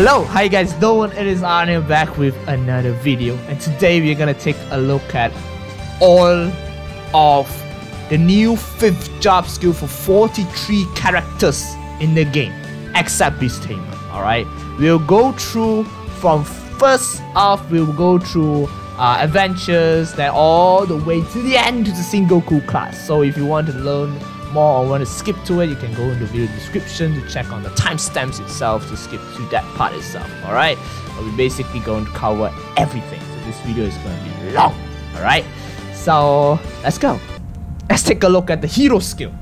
Hello, hi guys, it is Aran back with another video, and today we're gonna take a look at all of the new 5th job skill for 43 characters in the game, except Beast Tamer. Alright, we'll go through from first off, we'll go through adventures, then all the way to the end to the Sengoku class. So if you want to learn more or want to skip to it, you can go in the video description to check on the timestamps itself to skip to that part itself. Alright, we're basically going to cover everything, so this video is going to be long. Alright, so let's go. Let's take a look at the hero skill.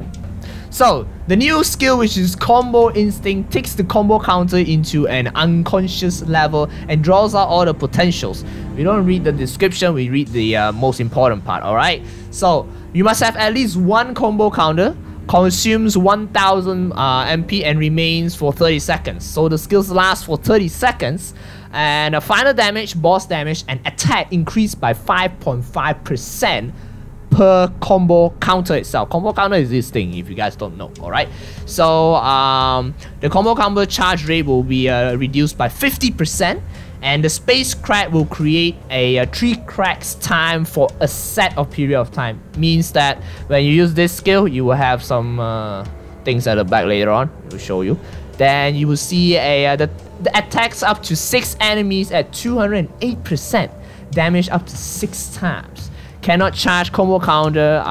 So the new skill, which is Combo Instinct, takes the combo counter into an unconscious level and draws out all the potentials. We don't read the description, we read the most important part. Alright, so you must have at least one combo counter, consumes 1000 MP and remains for 30 seconds. So the skills last for 30 seconds, and final damage, boss damage, and attack increased by 5.5% per combo counter itself. Combo counter is this thing, if you guys don't know. Alright, so the combo charge rate will be reduced by 50%, and the space crack will create a 3 cracks time for a set of period of time. Means that when you use this skill, you will have some things at the back later on. We'll show you. Then you will see the attacks up to 6 enemies at 208%, damage up to 6 times. Cannot charge combo counter.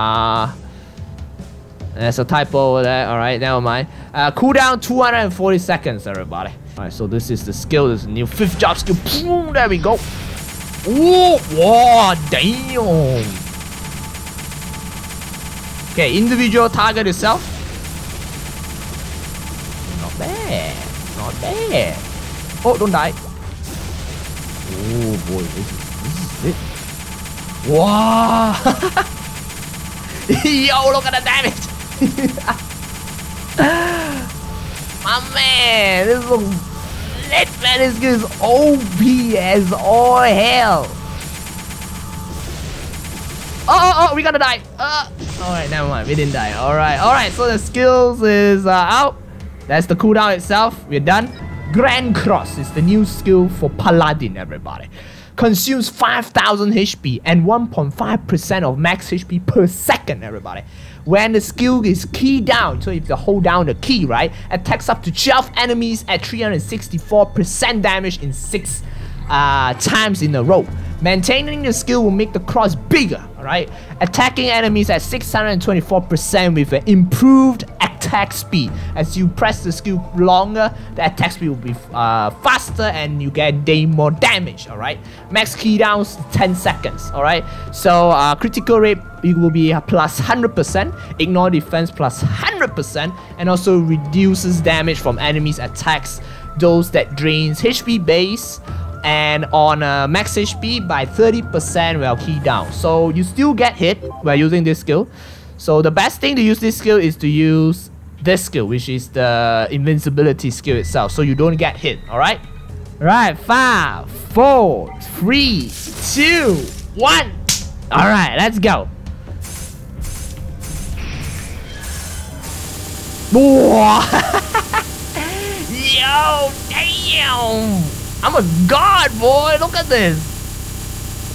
There's a typo over there. Alright, never mind. Cooldown 240 seconds, everybody. Alright, so this is the skill. This is the new 5th job skill. Boom, there we go. Ooh, whoa, damn. Okay, individual target itself. Not bad. Not bad. Oh, don't die. Oh boy, this is it. Wow! Yo, look at the damage! My man, this looks lit, man. This skill is OP as all hell. Oh, we gotta die. Alright, never mind, we didn't die. Alright, so the skills is out. That's the cooldown itself. We're done. Grand Cross is the new skill for Paladin, everybody. Consumes 5000 HP and 1.5% of max HP per second, everybody. When the skill is keyed down, so if you hold down the key, right, attacks up to 12 enemies at 364% damage in 6 times in a row. Maintaining the skill will make the cross bigger, alright? Attacking enemies at 624% with an improved attack speed. As you press the skill longer, the attack speed will be faster and you get more damage, alright? Max cooldowns 10 seconds, alright? So critical rate, it will be plus 100%, ignore defense plus 100%, and also reduces damage from enemies attacks, those that drains HP base, and on max HP by 30% while keyed down. So you still get hit while using this skill. So the best thing to use this skill is to use this skill, which is the invincibility skill itself, so you don't get hit. Alright? Right, 5, 4, 3, 2, 1. Alright, let's go. Yo, damn! I'm a god, boy! Look at this!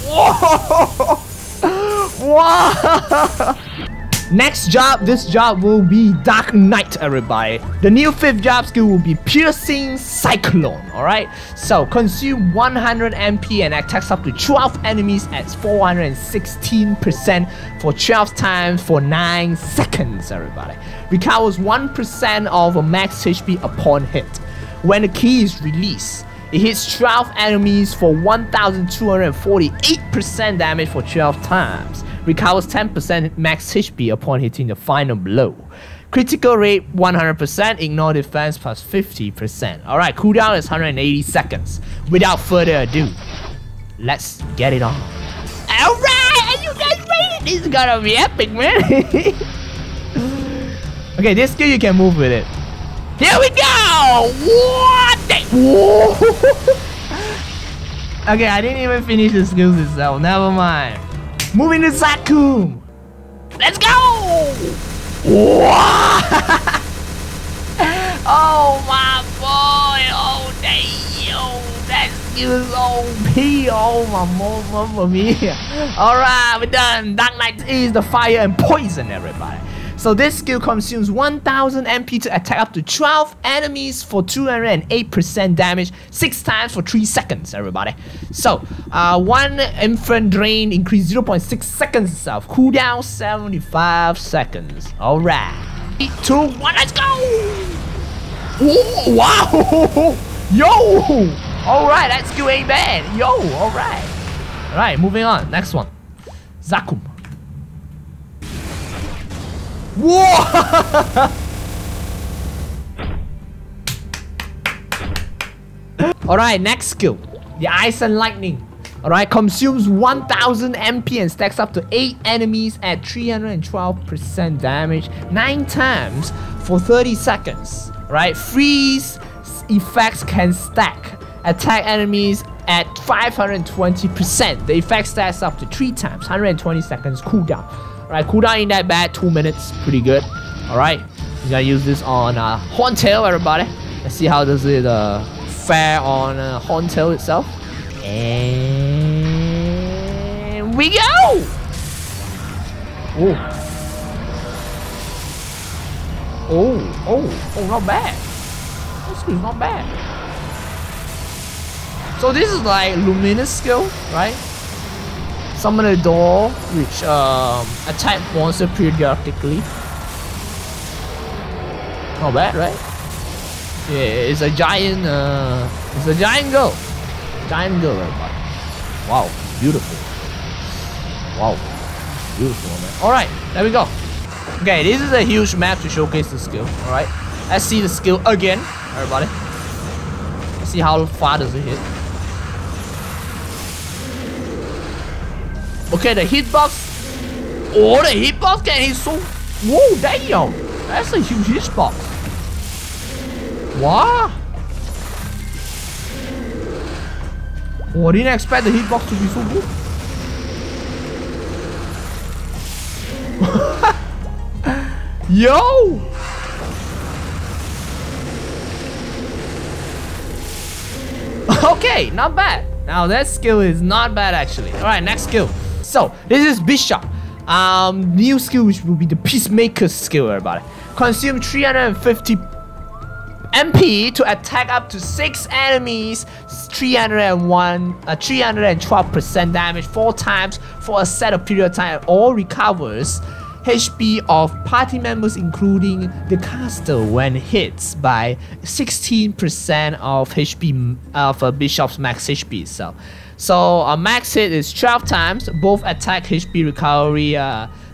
Whoa! Whoa! Next job, this job will be Dark Knight, everybody. The new 5th job skill will be Piercing Cyclone, alright? So, consume 100 MP and attacks up to 12 enemies at 416% for 12 times for 9 seconds, everybody. Recovers 1% of a max HP upon hit. When the key is released, it hits 12 enemies for 1248% damage for 12 times. Recovers 10% max HP upon hitting the final blow. Critical rate 100%, ignore defense plus 50%. Alright, cooldown is 180 seconds. Without further ado, let's get it on. Alright, are you guys ready? This is gonna be epic, man. Okay, this skill you can move with it. Here we go! What the? Whoa. Okay, I didn't even finish the skills itself. Never mind. Moving to Zakum. Let's go! Wow. Oh my boy! Oh damn! That skill is OP. Oh my mamma mia. Alright, we're done. Dark Knight is the fire and poison, everybody. So this skill consumes 1000 MP to attack up to 12 enemies for 208% damage 6 times for 3 seconds, everybody. So, 1 Infant Drain increase 0.6 seconds itself. Cooldown 75 seconds. Alright. 3, 2, 1, let's go! Oh, wow! Yo! Alright, that skill ain't bad. Yo, alright. Alright, moving on. Next one. Zakum. Whoa! Alright, next skill. The Ice and Lightning. Alright, consumes 1000 MP and stacks up to 8 enemies at 312% damage 9 times for 30 seconds. Right, freeze effects can stack. Attack enemies at 520%. The effect stacks up to 3 times, 120 seconds cooldown. Alright, cooldown ain't that bad, 2 minutes, pretty good. Alright, we're gonna use this on Horntail, everybody. Let's see how does it fare on Horntail itself. And we go! Oh, not bad. This skill's not bad. So this is like Luminous skill, right? Summon a door, which attack monster periodically. Not bad, right? Yeah, it's a giant girl. Giant girl, everybody. Wow, beautiful. Wow, beautiful, man. Alright, there we go. Okay, this is a huge map to showcase the skill. Alright, let's see the skill again, everybody. Let's see how far does it hit. Okay, the hitbox. Oh, the hitbox can hit so. Whoa, damn. That's a huge hitbox. Wow. Oh, I didn't expect the hitbox to be so good. Yo! Okay, not bad. Now that skill is not bad actually. Alright, next skill. So, this is Bishop. New skill which will be the Peacemaker skill, everybody. Consume 350 MP to attack up to 6 enemies, 312% damage 4 times for a set of period of time, or recovers HP of party members including the caster when hits by 16% of HP of a bishop's max HP itself. So a max hit is 12 times, both attack HP recovery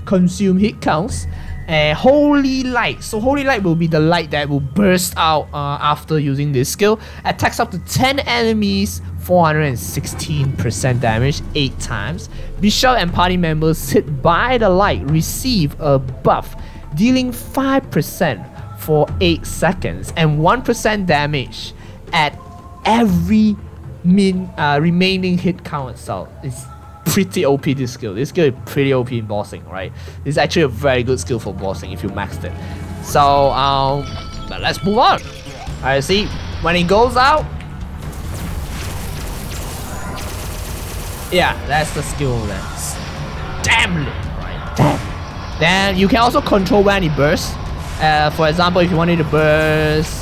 consume hit counts. Holy Light. So Holy Light will be the light that will burst out after using this skill. Attacks up to 10 enemies, 416% damage 8 times. Bishop and party members hit by the light receive a buff, dealing 5% for 8 seconds and 1% damage at every remaining hit count itself. It's pretty OP, this skill. This skill is pretty OP in bossing, right? It's actually a very good skill for bossing if you maxed it. So but let's move on. Alright, see, when it goes out, yeah, that's the skill that's damn lit, right? Damn. Then you can also control when it bursts. For example, if you wanted to burst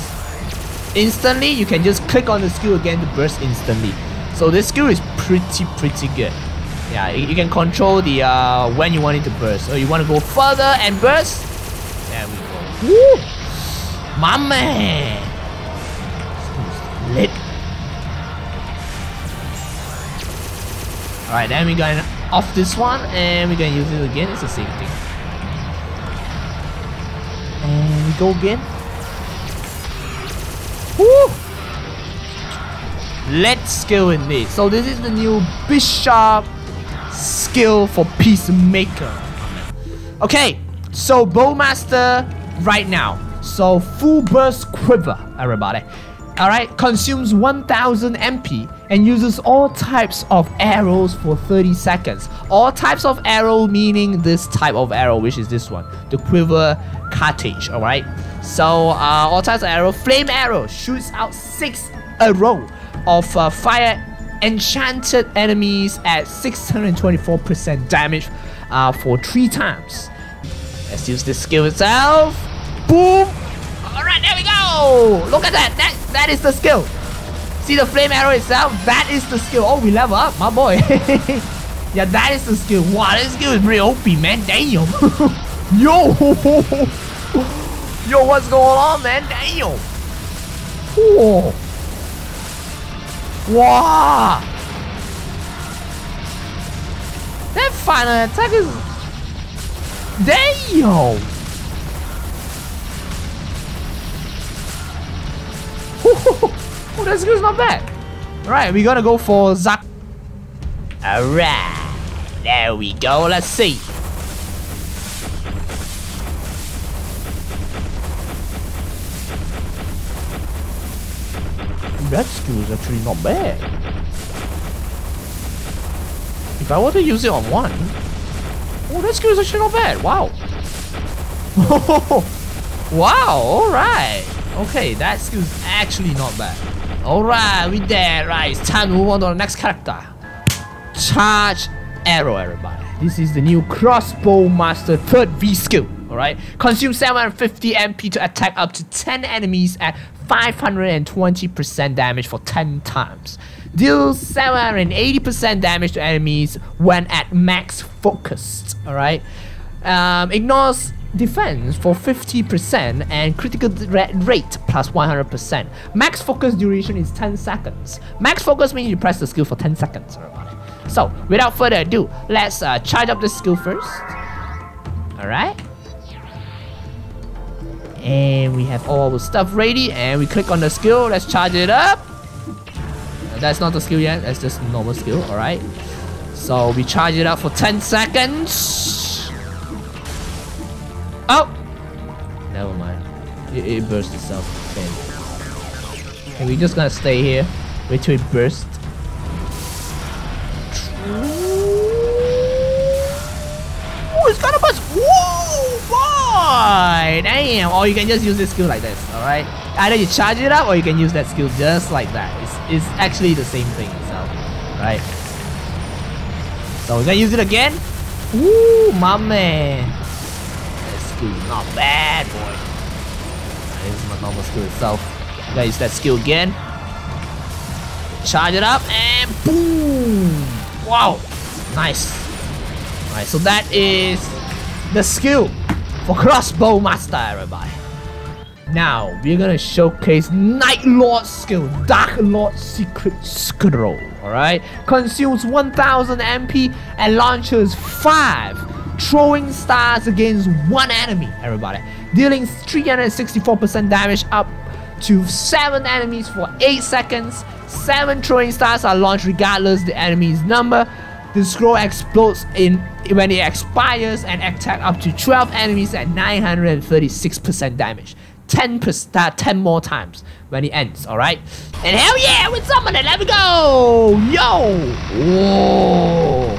instantly, you can just click on the skill again to burst instantly. So this skill is pretty good. Yeah, you can control the when you want it to burst. So you want to go further and burst. There we go. Woo! My man. Lit. Alright, then we're going off this one and we're going to use it again. It's the same thing. And we go again. Woo! Let's skill in this. So this is the new Bishop skill for Peacemaker. Okay, so Bowmaster right now. So full burst quiver, everybody. Alright, consumes 1000 MP and uses all types of arrows for 30 seconds. All types of arrow meaning this type of arrow, which is this one, the quiver cartridge. Alright, so all types of arrow. Flame arrow shoots out 6 a row. of fire enchanted enemies at 624% damage for 3 times. Let's use this skill itself. Boom! Alright, there we go! Look at that! That is the skill! See the flame arrow itself? That is the skill. Oh, we level up, my boy. Yeah, that is the skill. Wow, this skill is pretty OP, man. Damn! Yo! Yo, what's going on, man? Damn! Whoa! Wow! That final attack is... Damn! Oh, that skill's not bad. Alright, we're gonna go for Zak. Alright, there we go. Let's see. That skill is actually not bad. If I were to use it on one, oh, that skill is actually not bad. Wow. Wow. All right. Okay, that skill is actually not bad. All right, we there. Right, it's time to move on to the next character. Charge arrow, everybody. This is the new Crossbow Master 3rd V skill. Alright, consume 750 MP to attack up to 10 enemies at 520% damage for 10 times. Deals 780% damage to enemies when at max focused. Alright, ignores defense for 50% and critical rate plus 100%. Max focus duration is 10 seconds. Max focus means you press the skill for 10 seconds. So, without further ado, let's charge up the skill first. Alright. And we have all our stuff ready, and we click on the skill. Let's charge it up. That's not the skill yet, that's just normal skill. Alright. So, we charge it up for 10 seconds. Oh! Never mind. It burst itself. Okay. And we're just gonna stay here. Wait till it bursts. Oh, it's gonna burst! Whoa! Boy! Damn! Or you can just use this skill like this, alright? Either you charge it up or you can use that skill just like that. It's actually the same thing, so... Right? So we're gonna use it again. Ooh, my man! That skill is not bad, boy. This is my normal skill itself. I'm gonna use that skill again. Charge it up and boom! Wow! Nice. Alright, so that is the skill for Crossbow Master, everybody. Now, we're gonna showcase Night Lord skill, Dark Lord Secret Scroll. Alright? Consumes 1000 MP and launches 5 throwing stars against 1 enemy, everybody. Dealing 364% damage up to 7 enemies for 8 seconds. 7 throwing stars are launched regardless the enemy's number. The scroll explodes when it expires and attack up to 12 enemies at 936% damage. 10 more times when it ends, alright? And hell yeah, with someone, let me go! Yo! Whoa!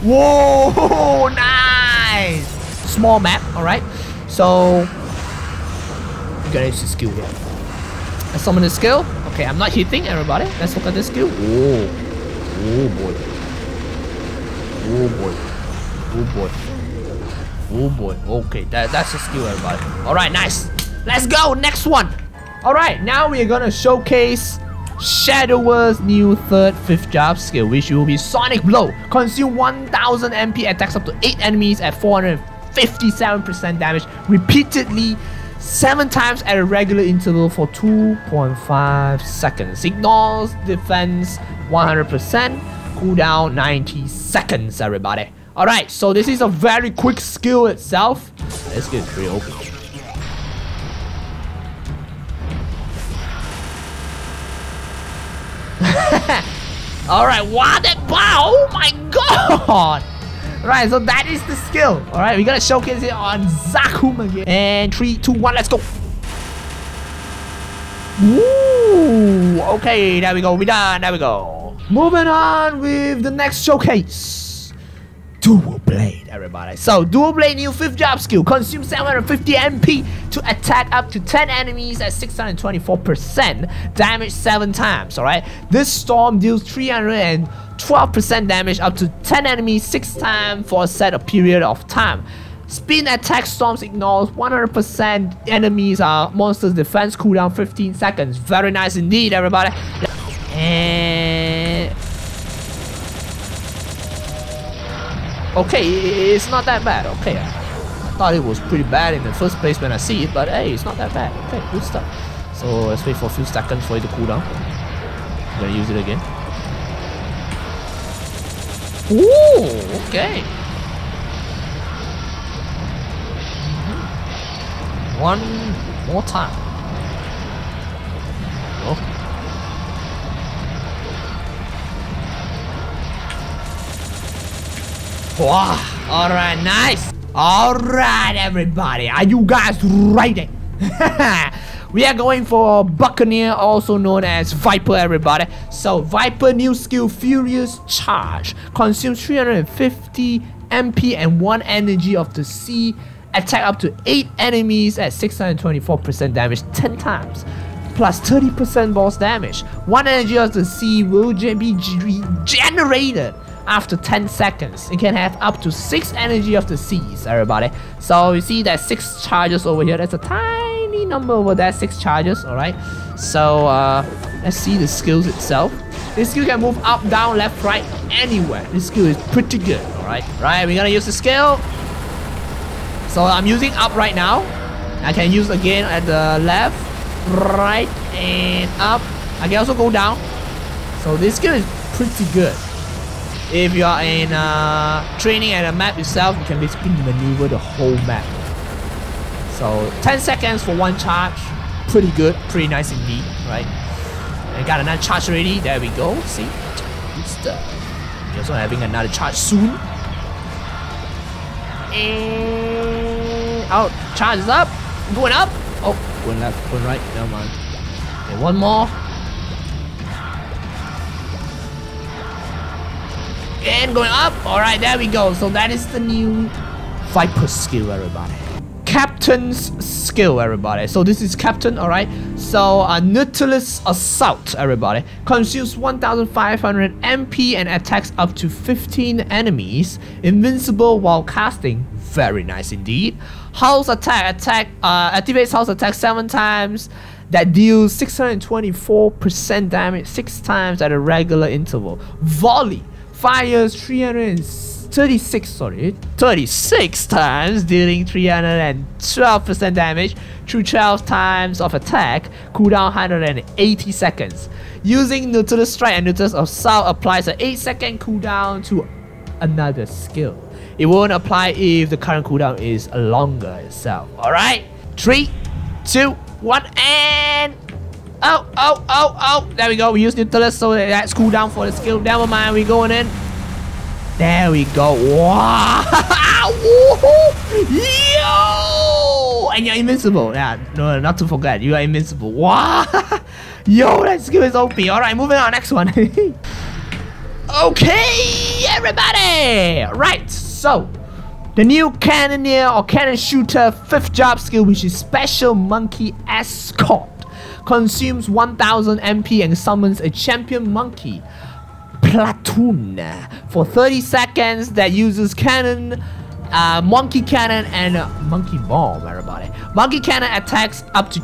Whoa! Nice! Small map, alright? So, you gotta use the skill here. Let's summon the skill. Okay, I'm not hitting everybody. Let's look at the skill. Oh. Oh boy. Oh boy. Oh boy. Oh boy. Okay, that's the skill, everybody. Alright, nice. Let's go. Next one. Alright, now we're gonna showcase Shadower's new 3rd, 5th job skill, which will be Sonic Blow. Consume 1000 MP, attacks up to 8 enemies at 457% damage repeatedly 7 times at a regular interval for 2.5 seconds. Ignores defense 100%, cooldown 90 seconds, everybody. Alright, so this is a very quick skill itself. This skill is pretty open. Alright, wow, that wow, oh my god! Right, so that is the skill. Alright, we gotta showcase it on Zakum again. And 3, 2, 1, let's go. Woo! Okay, there we go. We're done. There we go. Moving on with the next showcase. Dual Blade, everybody. So, Dual Blade new 5th job skill. Consumes 750 MP to attack up to 10 enemies at 624% damage 7 times, alright? This storm deals 312% damage up to 10 enemies 6 times for a set of period of time. Spin attack storms ignores 100% enemies monsters defense cooldown 15 seconds. Very nice indeed, everybody. And okay, it's not that bad. Okay, I thought it was pretty bad in the first place when I see it, but hey, it's not that bad. Okay, good stuff. So let's wait for a few seconds for it to cool down. I'm gonna use it again. Ooh, okay. One more time. Oh. Wow, alright, nice. Alright, everybody, are you guys ready? We are going for Buccaneer, also known as Viper, everybody. So, Viper new skill, Furious Charge. Consumes 350 MP and 1 energy of the sea. Attack up to 8 enemies at 624% damage 10 times. Plus 30% boss damage. 1 energy of the sea will be regenerated after 10 seconds. It can have up to 6 energy of the seas, everybody. So you see that 6 charges over here. That's a tiny number over there, 6 charges, alright. So let's see the skills itself. This skill can move up, down, left, right, anywhere. This skill is pretty good, alright. Right, we're gonna use the skill. So I'm using up right now. I can use again at the left, right, and up. I can also go down. So this skill is pretty good. If you are in training at a map itself, you can basically maneuver the whole map. So 10 seconds for 1 charge. Pretty good, pretty nice indeed, right? I got another charge already. There we go. See, good stuff. We're also having another charge soon. And oh, charge is up. Going up. Oh, going left, going right. Never mind. Okay, one more. And going up. Alright, there we go. So that is the new Viper skill, everybody. Captain's skill, everybody. So this is Captain, alright. So Nautilus Assault, everybody. Consumes 1500 MP and attacks up to 15 enemies. Invincible while casting. Very nice indeed. House attack. Activates house attack 7 times. That deals 624% damage 6 times at a regular interval. Volley. Fires 36 times, dealing 312% damage through 12 times of attack, cooldown 180 seconds. Using Nautilus Strike and Nautilus Assault applies an 8-second cooldown to another skill. It won't apply if the current cooldown is longer itself. Alright, 3, 2, 1, and oh, there we go. We use Nautilus, so that's cooldown for the skill. Never mind, we're going in. There we go. Wow! Yo! And you're invincible. Yeah, no, not to forget, you are invincible. Wow! Yo, that skill is OP. Alright, moving on, next one. Okay, everybody! Right, so the new Cannoneer or Cannon Shooter 5th job skill, which is Special Monkey Escort. Consumes 1000 MP and summons a champion monkey platoon for 30 seconds that uses cannon, monkey cannon, and monkey bomb, everybody. Monkey cannon attacks up to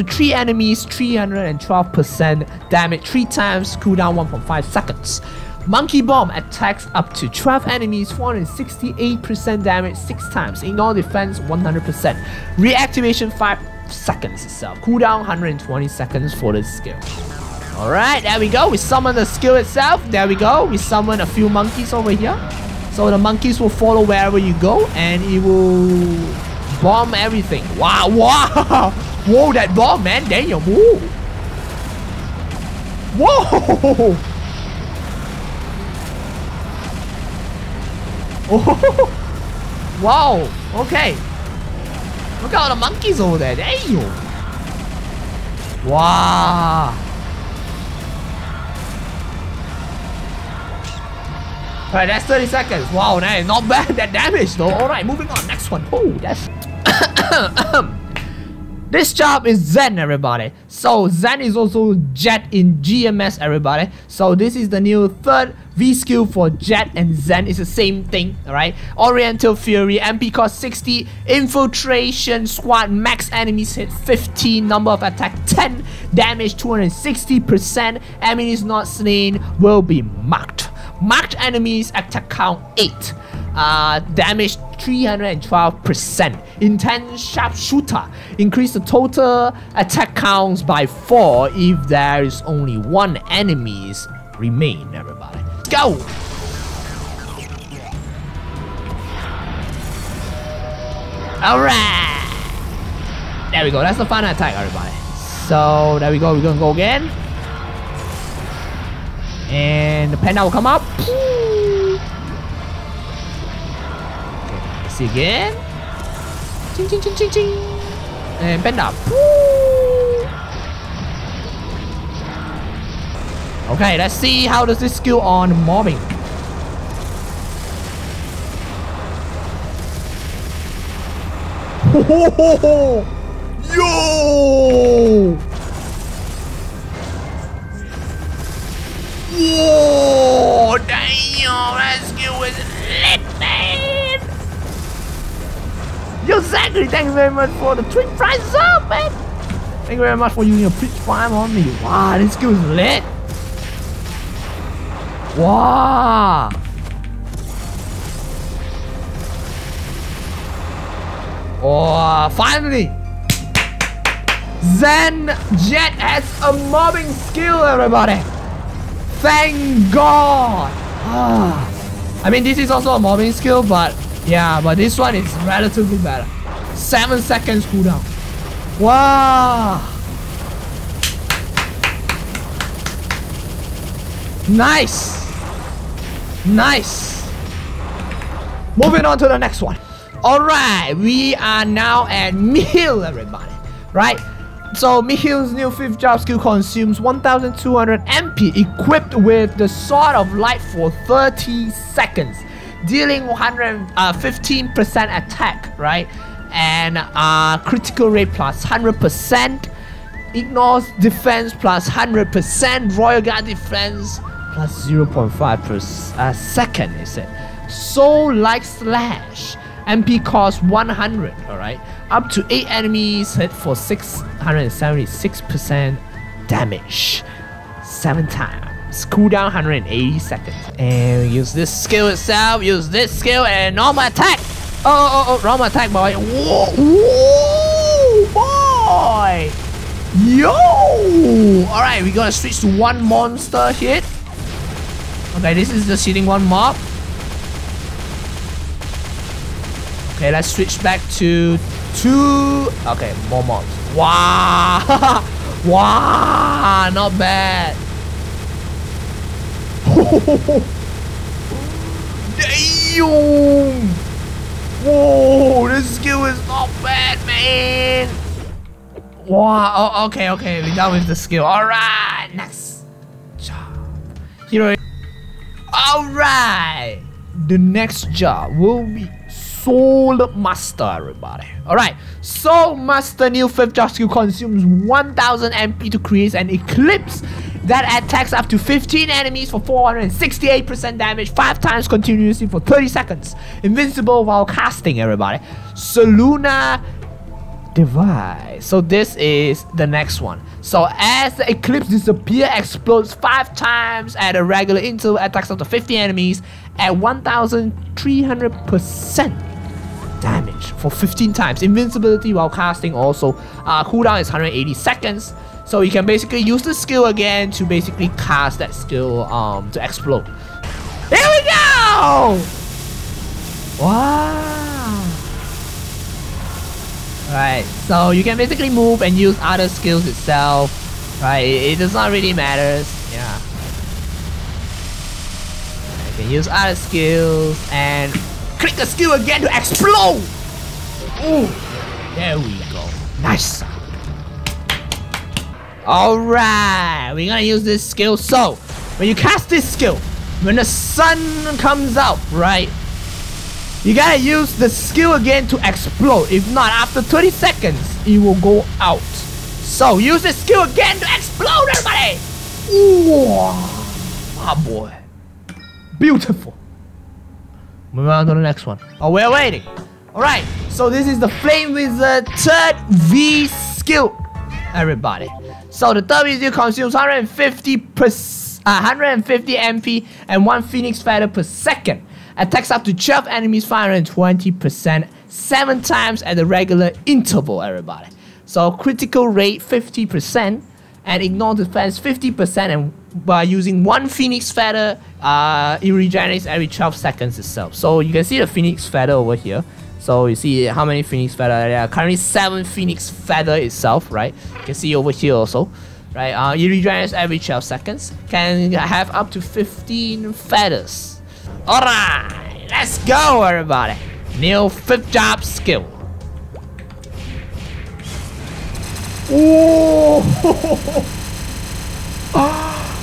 3 enemies, 312% damage 3 times, cooldown 1.5 seconds. Monkey bomb attacks up to 12 enemies, 468% damage 6 times, ignore defense 100%. Reactivation 5 seconds itself. Cooldown 120 seconds for this skill. Alright, there we go. We summon the skill itself. There we go. We summon a few monkeys over here. So the monkeys will follow wherever you go and it will bomb everything. Wow, wow. Whoa, that bomb, man. Damn. Whoa. Whoa. Oh. Wow. Okay. Look at all the monkeys over there. Damn. Wow. Alright, that's 30 seconds. Wow, that is not bad. That damage though. Alright, moving on. Next one. Oh, that's... This job is Zen, everybody. So Zen is also Jet in GMS, everybody. So this is the new third V skill for Jet, and Zen is the same thing, alright? Oriental Fury, MP cost 60, Infiltration Squad, max enemies hit 15, number of attack 10, damage 260%, enemies not slain will be marked. Marked enemies attack count 8. Damage 312%. Intense Sharpshooter. Increase the total attack counts by 4 if there is only 1 enemies remain, everybody. Let's go! Alright! There we go. That's the final attack, everybody. So, there we go. We're gonna go again. And the panda will come up. Again. Ching, ching, ching, ching, ching. And bend up. Okay, let's see how does this skill on mobbing. Yo! Whoa! Damn, that skill is lit, man! Yo, Zachary, thank you very much for the Twitch Prime sub, man! Thank you very much for using a Twitch Prime on me. Wow, this skill is lit! Wow! Oh, finally! Zen Jet has a mobbing skill, everybody! Thank God! I mean, this is also a mobbing skill, but yeah, but this one is relatively better. 7 seconds cooldown. Wow! Nice! Nice! Moving on to the next one. Alright, we are now at Mihile, everybody. Right? So Mihile's new 5th job skill consumes 1200 MP, equipped with the Sword of Light for 30 seconds, dealing 115% attack, right? And critical rate plus 100%, ignores defense plus 100%, Royal Guard defense plus 0.5 per second, is it? Soul like slash, MP cost 100, alright? Up to 8 enemies hit for 676% damage. 7 times. Cooldown 180 seconds. And we use this skill itself, use this skill and normal attack! Oh, normal attack, boy. Whoa, boy! Yo! Alright, we're gonna switch to 1 monster hit. Okay, this is just hitting 1 mob. Okay, let's switch back to 2. Okay, more mobs. Wow! Wow! Not bad. Damn! Whoa! This skill is not bad, man. Wow! Oh, okay. We're done with the skill. Alright, next job. Hero. Alright! The next job will be Soul Master, everybody. Alright, Soul Master new 5th job skill consumes 1000 MP to create an eclipse that attacks up to 15 enemies for 468% damage 5 times continuously for 30 seconds. Invincible while casting, everybody. Soluna device. So this is the next one. So as the eclipse disappears, explodes 5 times at a regular interval, attacks up to 50 enemies at 1300% damage for 15 times. Invincibility while casting also. Cooldown is 180 seconds. So you can basically use the skill again to basically cast that skill to explode. Here we go! Wow! Right, so you can basically move and use other skills itself. Right, it does not really matter. Yeah. You can use other skills and click the skill again to explode! Ooh, there we go. Nice. Alright, we're gonna use this skill. So, when you cast this skill, when the sun comes out, right? You gotta use the skill again to explode. If not, after 30 seconds, it will go out. So use the skill again to explode, everybody! Ooh, oh boy. Beautiful. Moving on to the next one. Oh, we're waiting. Alright, so this is the Flame Wizard third V skill, everybody. So the third V skill consumes 150 MP and 1 Phoenix Feather per second. Attacks up to 12 enemies 520%, 7 times at the regular interval, everybody. So critical rate 50% and ignore defense 50%, and by using 1 Phoenix Feather, it regenerates every 12 seconds itself. So you can see the Phoenix Feather over here. So you see how many Phoenix Feather there are. Currently 7 Phoenix Feather itself, right? You can see over here also, right? It regenerates every 12 seconds. Can have up to 15 feathers. Alright, let's go, everybody. New 5th job skill. Ooh.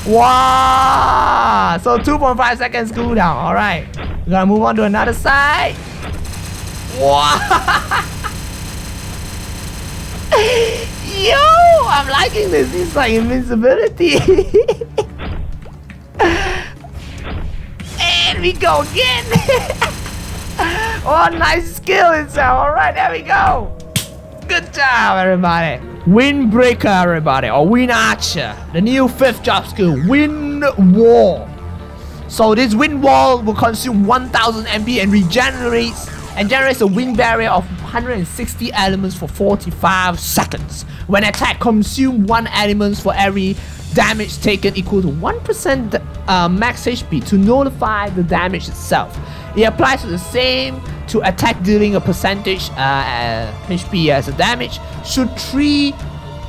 Wow. So 2.5 seconds cooldown. Alright. We're gonna move on to another side. Wow. Yo, I'm liking this. It's like invincibility. And we go again. Oh, nice skill itself. Alright, there we go. Good job, everybody. Windbreaker, everybody, or Wind Archer. The new 5th job skill, Wind Wall. So this Wind Wall will consume 1000 MP and generates a wind barrier of 160 elements for 45 seconds. When attack, consume 1 element for every damage taken equal to 1% max HP to nullify the damage itself. It applies to the same to attack dealing a percentage HP as a damage. Shoot 3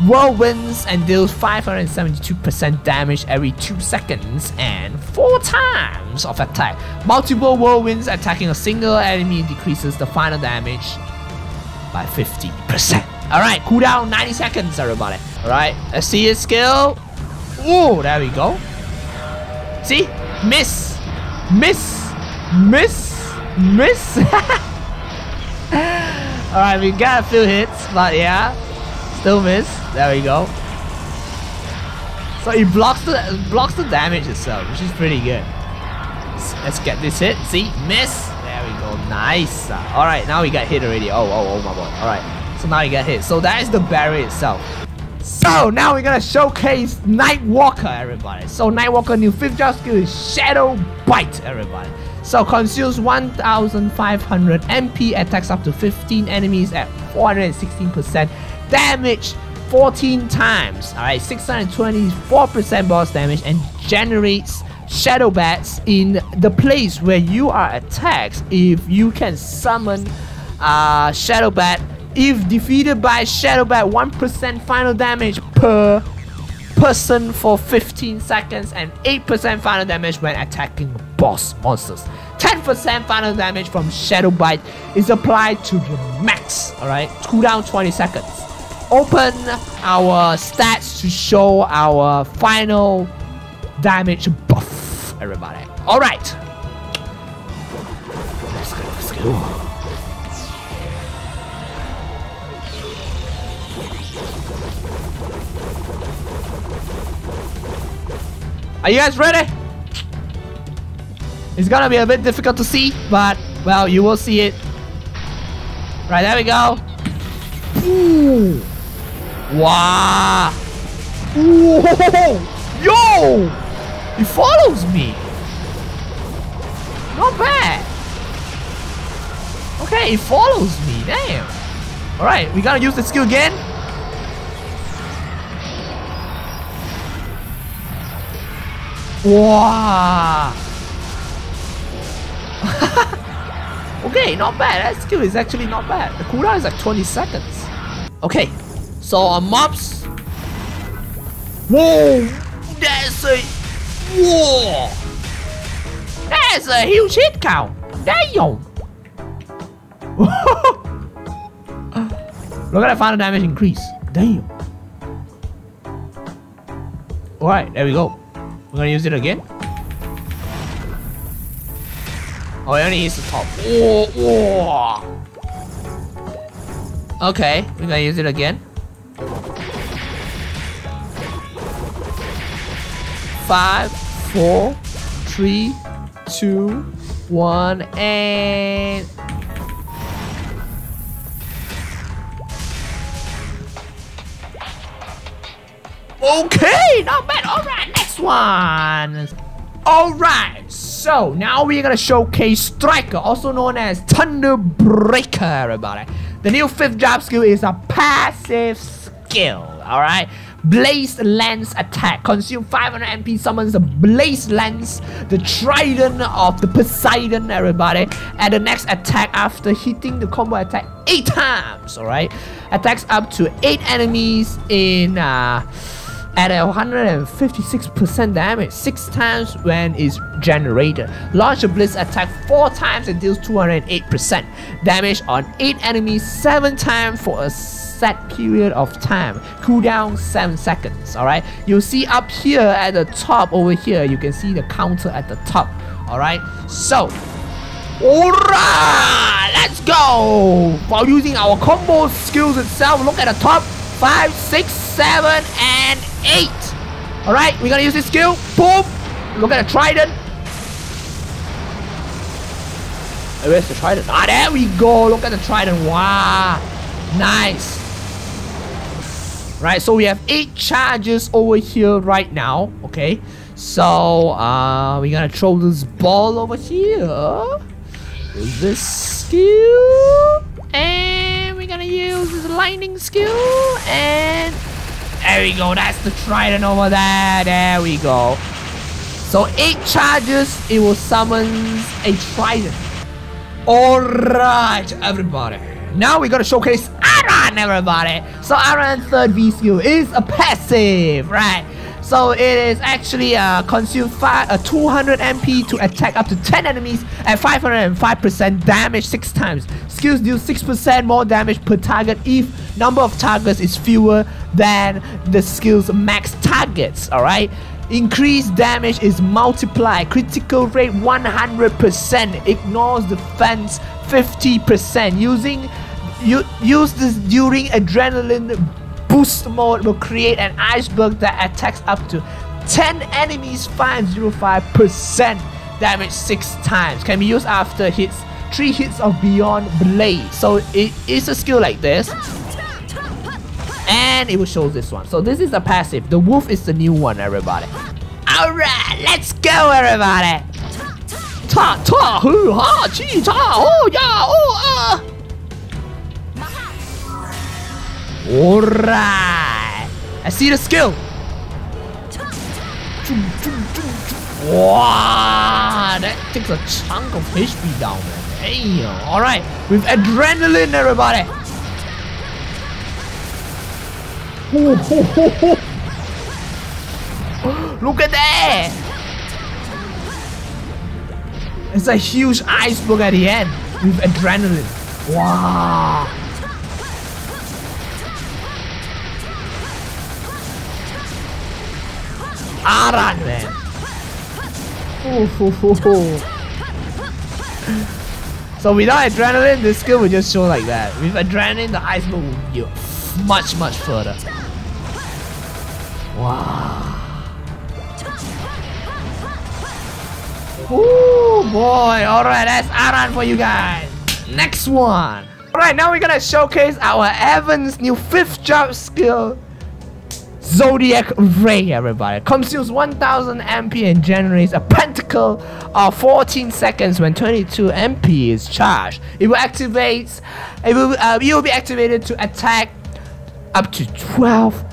whirlwinds and deals 572% damage every 2 seconds and 4 times of attack. Multiple whirlwinds attacking a single enemy decreases the final damage by 50%. Alright, cooldown 90 seconds, everybody. Alright, let's see his skill. Ooh, there we go. See? Miss. Miss. Miss. Miss. Alright, we got a few hits, but yeah. Still miss. There we go. So it blocks the damage itself, which is pretty good. Let's get this hit. See? Miss. There we go. Nice. Alright, now we got hit already. Oh my god. Alright. So now you got hit. So that is the barrier itself. So now we're gonna showcase Nightwalker, everybody. So Nightwalker new 5th job skill is Shadow Bite, everybody. So consumes 1500 MP, attacks up to 15 enemies at 416% damage 14 times. Alright, 624% boss damage, and generates Shadow Bats in the place where you are attacked. If you can summon Shadow Bat, if defeated by Shadow Bat, 1% final damage per person for 15 seconds and 8% final damage when attacking boss monsters. 10% final damage from Shadow Bite is applied to the max. Alright, cooldown 20 seconds. Open our stats to show our final damage buff, everybody. Alright. Let's go. Are you guys ready? It's gonna be a bit difficult to see, but well, you will see it. Right, there we go. Ooh. Wow. Ooh. Yo! He follows me. Not bad. Okay, he follows me. Damn. Alright, we gotta use the skill again. Wow. Okay, not bad. That skill is actually not bad. The cooldown is like 20 seconds. Okay, so on mobs. Whoa! That's a... Whoa! That's a huge hit count. Damn! Look at that final damage increase. Damn. Alright, there we go. We're gonna use it again. Oh, it only hits the top. Oh. Okay, we're gonna use it again. 5, 4, 3, 2, 1, and okay, not bad. All right, next one. All right, so now we're gonna showcase Striker, also known as Thunder Breaker, everybody. The new 5th job skill is a passive skill. All right. Blaze Lance attack. Consume 500 MP. Summons a Blaze Lance, the Trident of the Poseidon, everybody. And the next attack after hitting the combo attack 8 times. Alright. Attacks up to 8 enemies in at a 156% damage 6 times when it's generated. Launch a Blitz attack 4 times and deals 208% damage on 8 enemies 7 times for a set period of time. Cooldown 7 seconds. Alright, you'll see up here at the top over here, you can see the counter at the top. Alright, so alright, let's go. While using our combo skills itself, look at the top 5, 6, 7, and 8. Alright, we're gonna use this skill. Boom! Look at the Trident. Where's the Trident? Ah, there we go. Look at the Trident. Wow. Nice. Right, so we have 8 charges over here right now. Okay. So, we're gonna throw this ball over here. Use this skill. And we're gonna use this lightning skill. And there we go. That's the Trident over there. There we go. So 8 charges, it will summon a Trident. Alright, everybody. Now we're gonna showcase Aran, everybody. So Aran's 3rd V skill is a passive, right? So it is actually consume 200 MP to attack up to 10 enemies at 505% damage 6 times. Skills deal 6% more damage per target if number of targets is fewer than the skill's max targets. Alright. Increased damage is multiplied. Critical rate 100%. Ignores defense 50%. Use this during adrenaline boost mode will create an iceberg that attacks up to 10 enemies 505% damage 6 times. Can be used after 3 hits of Beyond Blade. So it is a skill like this. And it will show this one. So this is a passive. The wolf is the new one, everybody. Alright, let's go, everybody. Ta ta hoo ha chi ta oh ya oh Alright. I see the skill. Wow, that takes a chunk of HP down, man. Damn. Alright, with adrenaline, everybody. Look at that! It's a huge iceberg at the end with adrenaline. Wow! Aran, man! So without adrenaline, the skill will just show like that. With adrenaline, the iceberg will be much further. Wow! Oh boy! Alright, that's Aran for you guys. Next one. Alright, now we're gonna showcase our Evan's new 5th job skill. Zodiac Ray, everybody. Consumes 1000 MP and generates a pentacle of 14 seconds when 22 MP is charged. It will be activated to attack up to 12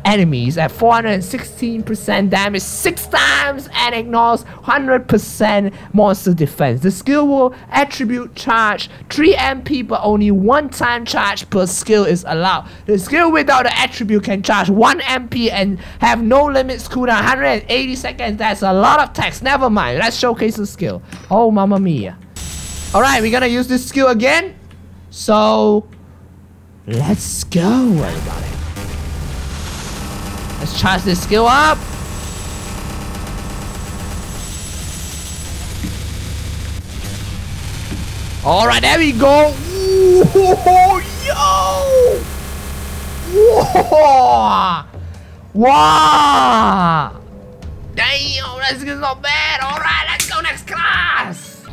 enemies at 416% damage 6 times and ignores 100% monster defense. The skill will attribute charge 3 MP, but only 1 time charge per skill is allowed. The skill without the attribute can charge 1 MP and have no limits, cooldown 180 seconds. That's a lot of text. Never mind. Let's showcase the skill. Oh, mamma mia. Alright, we're gonna use this skill again. So let's go, everybody. Let's charge this skill up. Alright, there we go. Whoa, yo! Whoa! Wow! Damn, that skill's not bad. Alright, let's go next class.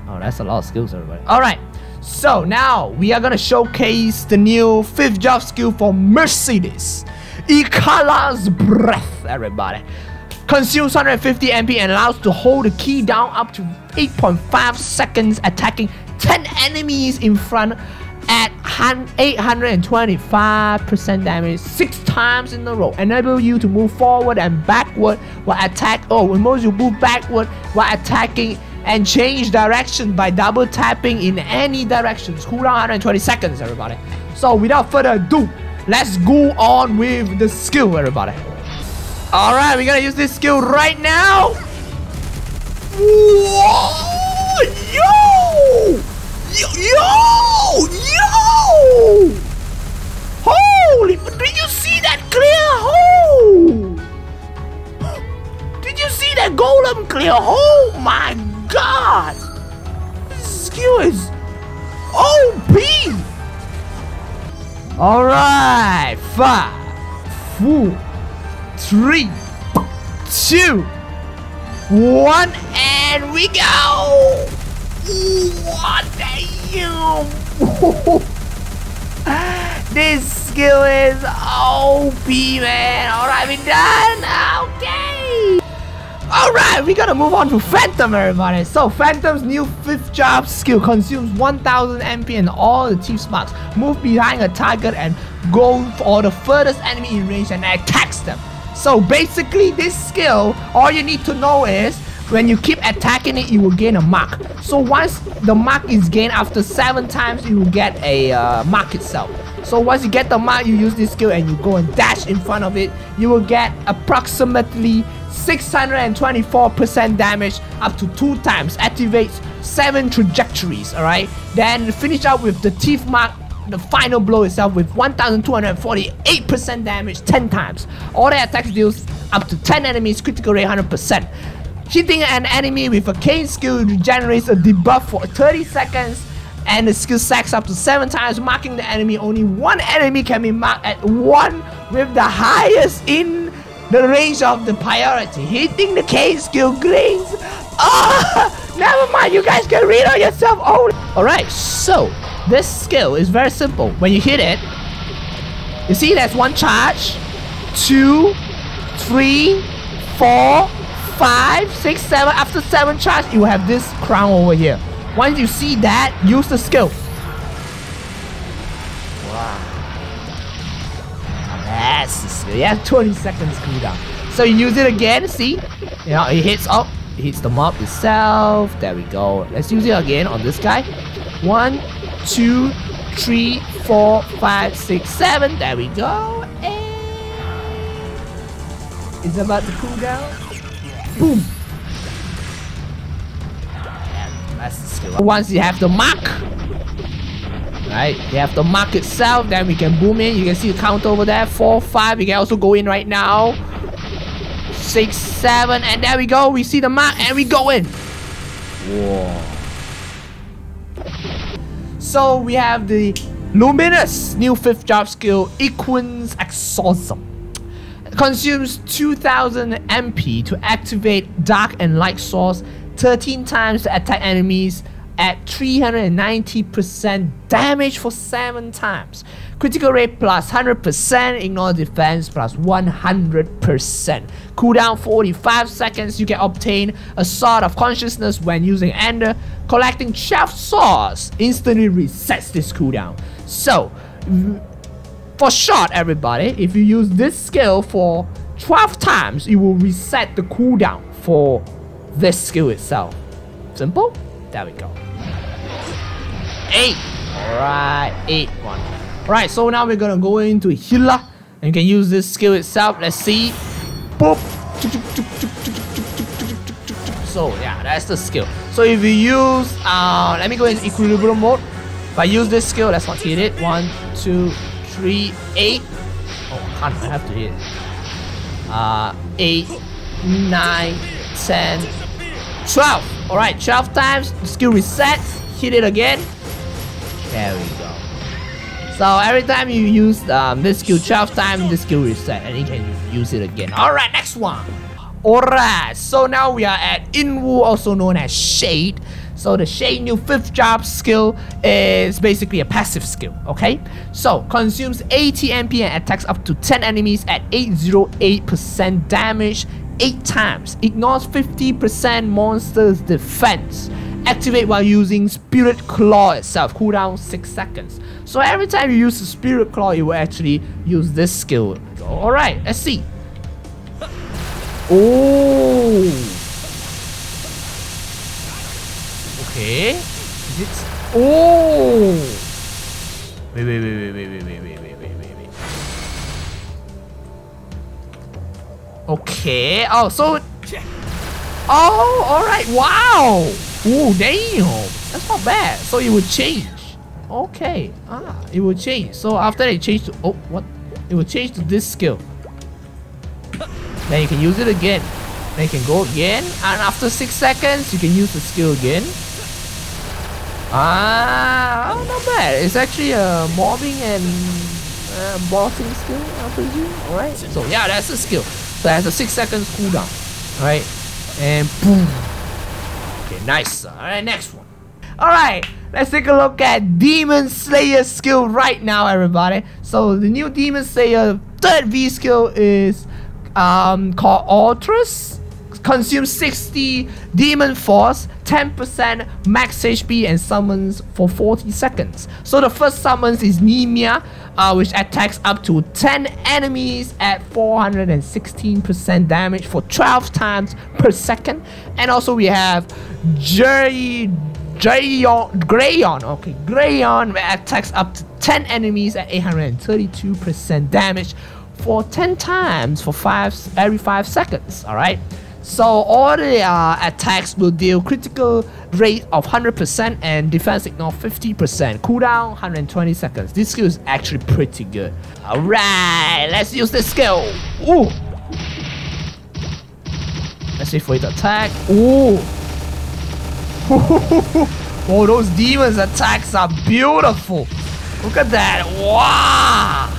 Oh, that's a lot of skills, everybody. Alright, so now we are gonna showcase the new 5th job skill for Mercedes. Ikala's Breath, everybody. Consumes 150 MP and allows to hold the key down up to 8.5 seconds, attacking 10 enemies in front at 825% damage 6 times in a row. Enable you to move forward and backward while attack. Oh, when most you move backward while attacking and change direction by double tapping in any directions. Cooldown 120 seconds, everybody. So without further ado, let's go on with the skill, everybody. Alright, we're gonna use this skill right now. Whoa! Yo! Yo! Yo! Yo! Holy! Did you see that clear hole? Did you see that golem clear hole? Oh my god! This skill is OP! Alright! 5, 4, 3, 2, 1, and we go! What damn! This skill is OP, man. Alright, we done. Okay. Alright, we gotta move on to Phantom, everybody. So Phantom's new 5th job skill consumes 1000 MP and all the Thief's marks. Move behind a target and go for the furthest enemy in range and attacks them. So basically this skill, all you need to know is when you keep attacking it, you will gain a mark. So once the mark is gained after 7 times, you will get a mark itself. So once you get the mark, you use this skill and you go and dash in front of it, you will get approximately 624% damage up to 2 times. Activates 7 trajectories, alright? Then finish up with the Thief mark, the final blow itself with 1248% damage 10 times. All the attacks deals up to 10 enemies, critical rate 100%. Hitting an enemy with a cane skill regenerates a debuff for 30 seconds and the skill stacks up to 7 times, marking the enemy. Only 1 enemy can be marked at 1 with the highest in the range of the priority. Hitting the cane skill gains. Oh, never mind, you guys can read on yourself. Oh, alright, so this skill is very simple. When you hit it, you see there's 1 charge, 2, 3, 4, 5, 6, 7. After 7 charge, you have this crown over here. Once you see that, use the skill. Wow. That's the skill. You have 20 seconds cooldown. So you use it again, see? You know, it hits up, it hits the mob itself. There we go. Let's use it again on this guy. 1, 2, 3, 4, 5, 6, 7. There we go. And it's about to cool down. Boom. That's the skill. Once you have the mark, right? You have the mark itself, then we can boom in. You can see the count over there. 4, 5. We can also go in right now. 6, 7, and there we go. We see the mark and we go in. Whoa. So we have the Luminous new 5th job skill, Equin's Exorcism. Consumes 2000 MP to activate Dark and Light Source 13 times to attack enemies at 390% damage for 7 times. Critical rate plus 100%, ignore defense plus 100%. Cooldown 45 seconds. You can obtain a Sword of Consciousness when using Ender. Collecting 12 swords instantly resets this cooldown. So, for short, everybody, if you use this skill for 12 times, it will reset the cooldown for this skill itself. Simple? There we go. 8. Alright, 8 1. Alright, so now we're gonna go into Healer. And you can use this skill itself. Let's see. Boop. So yeah, that's the skill. So if you use let me go in equilibrium mode. If I use this skill, let's not hit it. 1, 2, 3, 8. Oh, I have to hit 8, 9, 10, 12. Alright, 12 times. The skill resets. hit it again. There we go. So every time you use this skill 12 times, this skill reset and you can use it again. Alright, next one. Alright, so now we are at Eunwol, also known as Shade. So the Shade new 5th job skill is basically a passive skill, okay? So consumes 80 MP and attacks up to 10 enemies at 808% damage 8 times. Ignores 50% monster's defense. Activate while using Spirit Claw itself. Cooldown 6 seconds. So every time you use the Spirit Claw, you will actually use this skill. Alright, let's see. Oh. Okay. Is it? Oh. Wait. Okay. Oh, so. Oh, alright. Wow. Oh, damn. That's not bad. So it would change. Okay. It will change. So after it changed to. Oh, what? It will change to this skill. Then you can use it again. Then you can go again. And after 6 seconds, you can use the skill again. Not bad. It's actually a mobbing and bossing skill, I presume. Alright. So yeah, that's the skill. So it has a 6 seconds cooldown. Alright. And boom. Okay, nice. Alright, next one. Alright, let's take a look at Demon Slayer skill right now, everybody. So the new Demon Slayer 3rd V skill is called Ultras. Consumes 60 Demon Force, 10% max HP, and summons for 40 seconds. So the first summons is Nemia, which attacks up to 10 enemies at 416% damage for 12 times per second. And also we have Greyon, okay, Greyon attacks up to 10 enemies at 832% damage for 10 times for every 5 seconds. Alright, so all the attacks will deal critical rate of 100% and defense ignore 50%. Cooldown 120 seconds. This skill is actually pretty good. Alright, let's use this skill. Ooh. Let's wait for it to attack. Ooh. Oh, those demons attacks are beautiful. Look at that. Wow.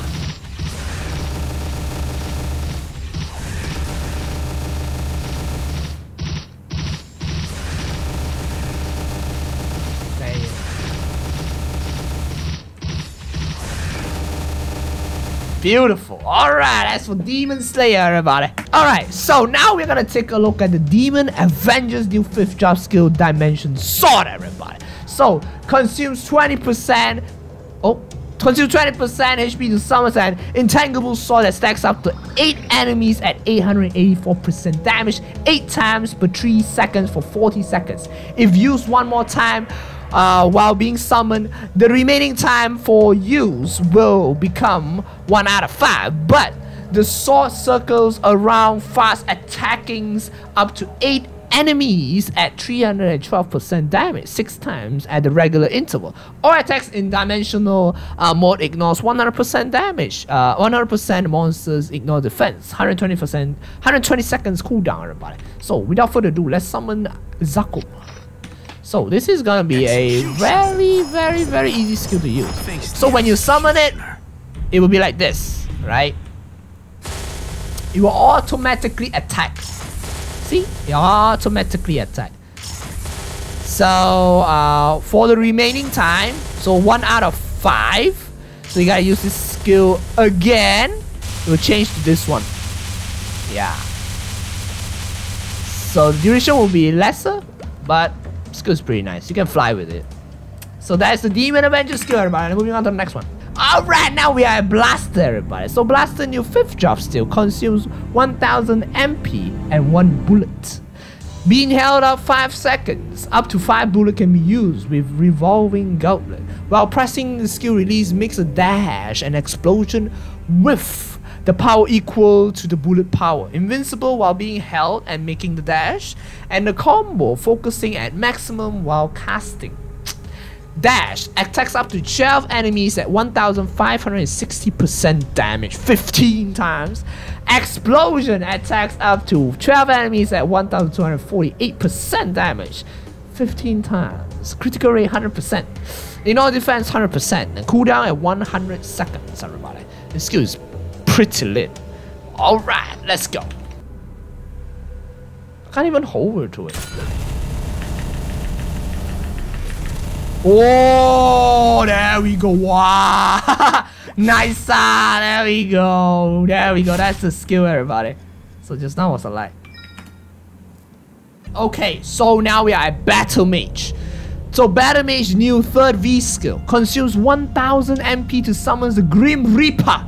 Beautiful. Alright, that's for Demon Slayer, everybody. Alright, so now we're gonna take a look at the Demon Avenger's new 5th job skill, Dimension Sword, everybody. So, consumes 20%. Consumes 20% HP to summon an entanglable sword that stacks up to 8 enemies at 884% damage 8 times per 3 seconds for 40 seconds. If used one more time while being summoned, the remaining time for use will become 1 out of 5, but the sword circles around fast attacking up to 8 enemies at 312% damage 6 times at the regular interval. All attacks in dimensional mode ignores 100% damage. 100% monsters ignore defense. 120 seconds cooldown, everybody. So without further ado, let's summon Zaku. So this is gonna be a very easy skill to use. So when you summon it, it will be like this, right? It will automatically attack. See? It automatically attack. So for the remaining time, so 1 out of 5. So you gotta use this skill again. It will change to this one. Yeah. So the duration will be lesser, but skill is pretty nice. You can fly with it. So that's the Demon Avenger skill, everybody. Moving on to the next one. Alright, now we are at Blaster, everybody. So Blaster new 5th job skill consumes 1000 MP and 1 bullet. Being held up 5 seconds, up to 5 bullets can be used with revolving gauntlet. While pressing the skill release makes a dash and explosion with the power equal to the bullet power. Invincible while being held and making the dash, and the combo focusing at maximum while casting. Dash attacks up to 12 enemies at 1560% damage 15 times. Explosion attacks up to 12 enemies at 1248% damage 15 times. Critical rate 100%. Ignore defense 100%. And cooldown at 100 seconds, everybody. This skill is pretty lit. Alright, let's go. I can't even hover to it. Oh, there we go. Wow. Nice. There we go. There we go. That's the skill, everybody. So just now was a lie. Okay, so now we are at Battle Mage. So Battle Mage new 3rd V skill consumes 1000 MP to summon the Grim Reaper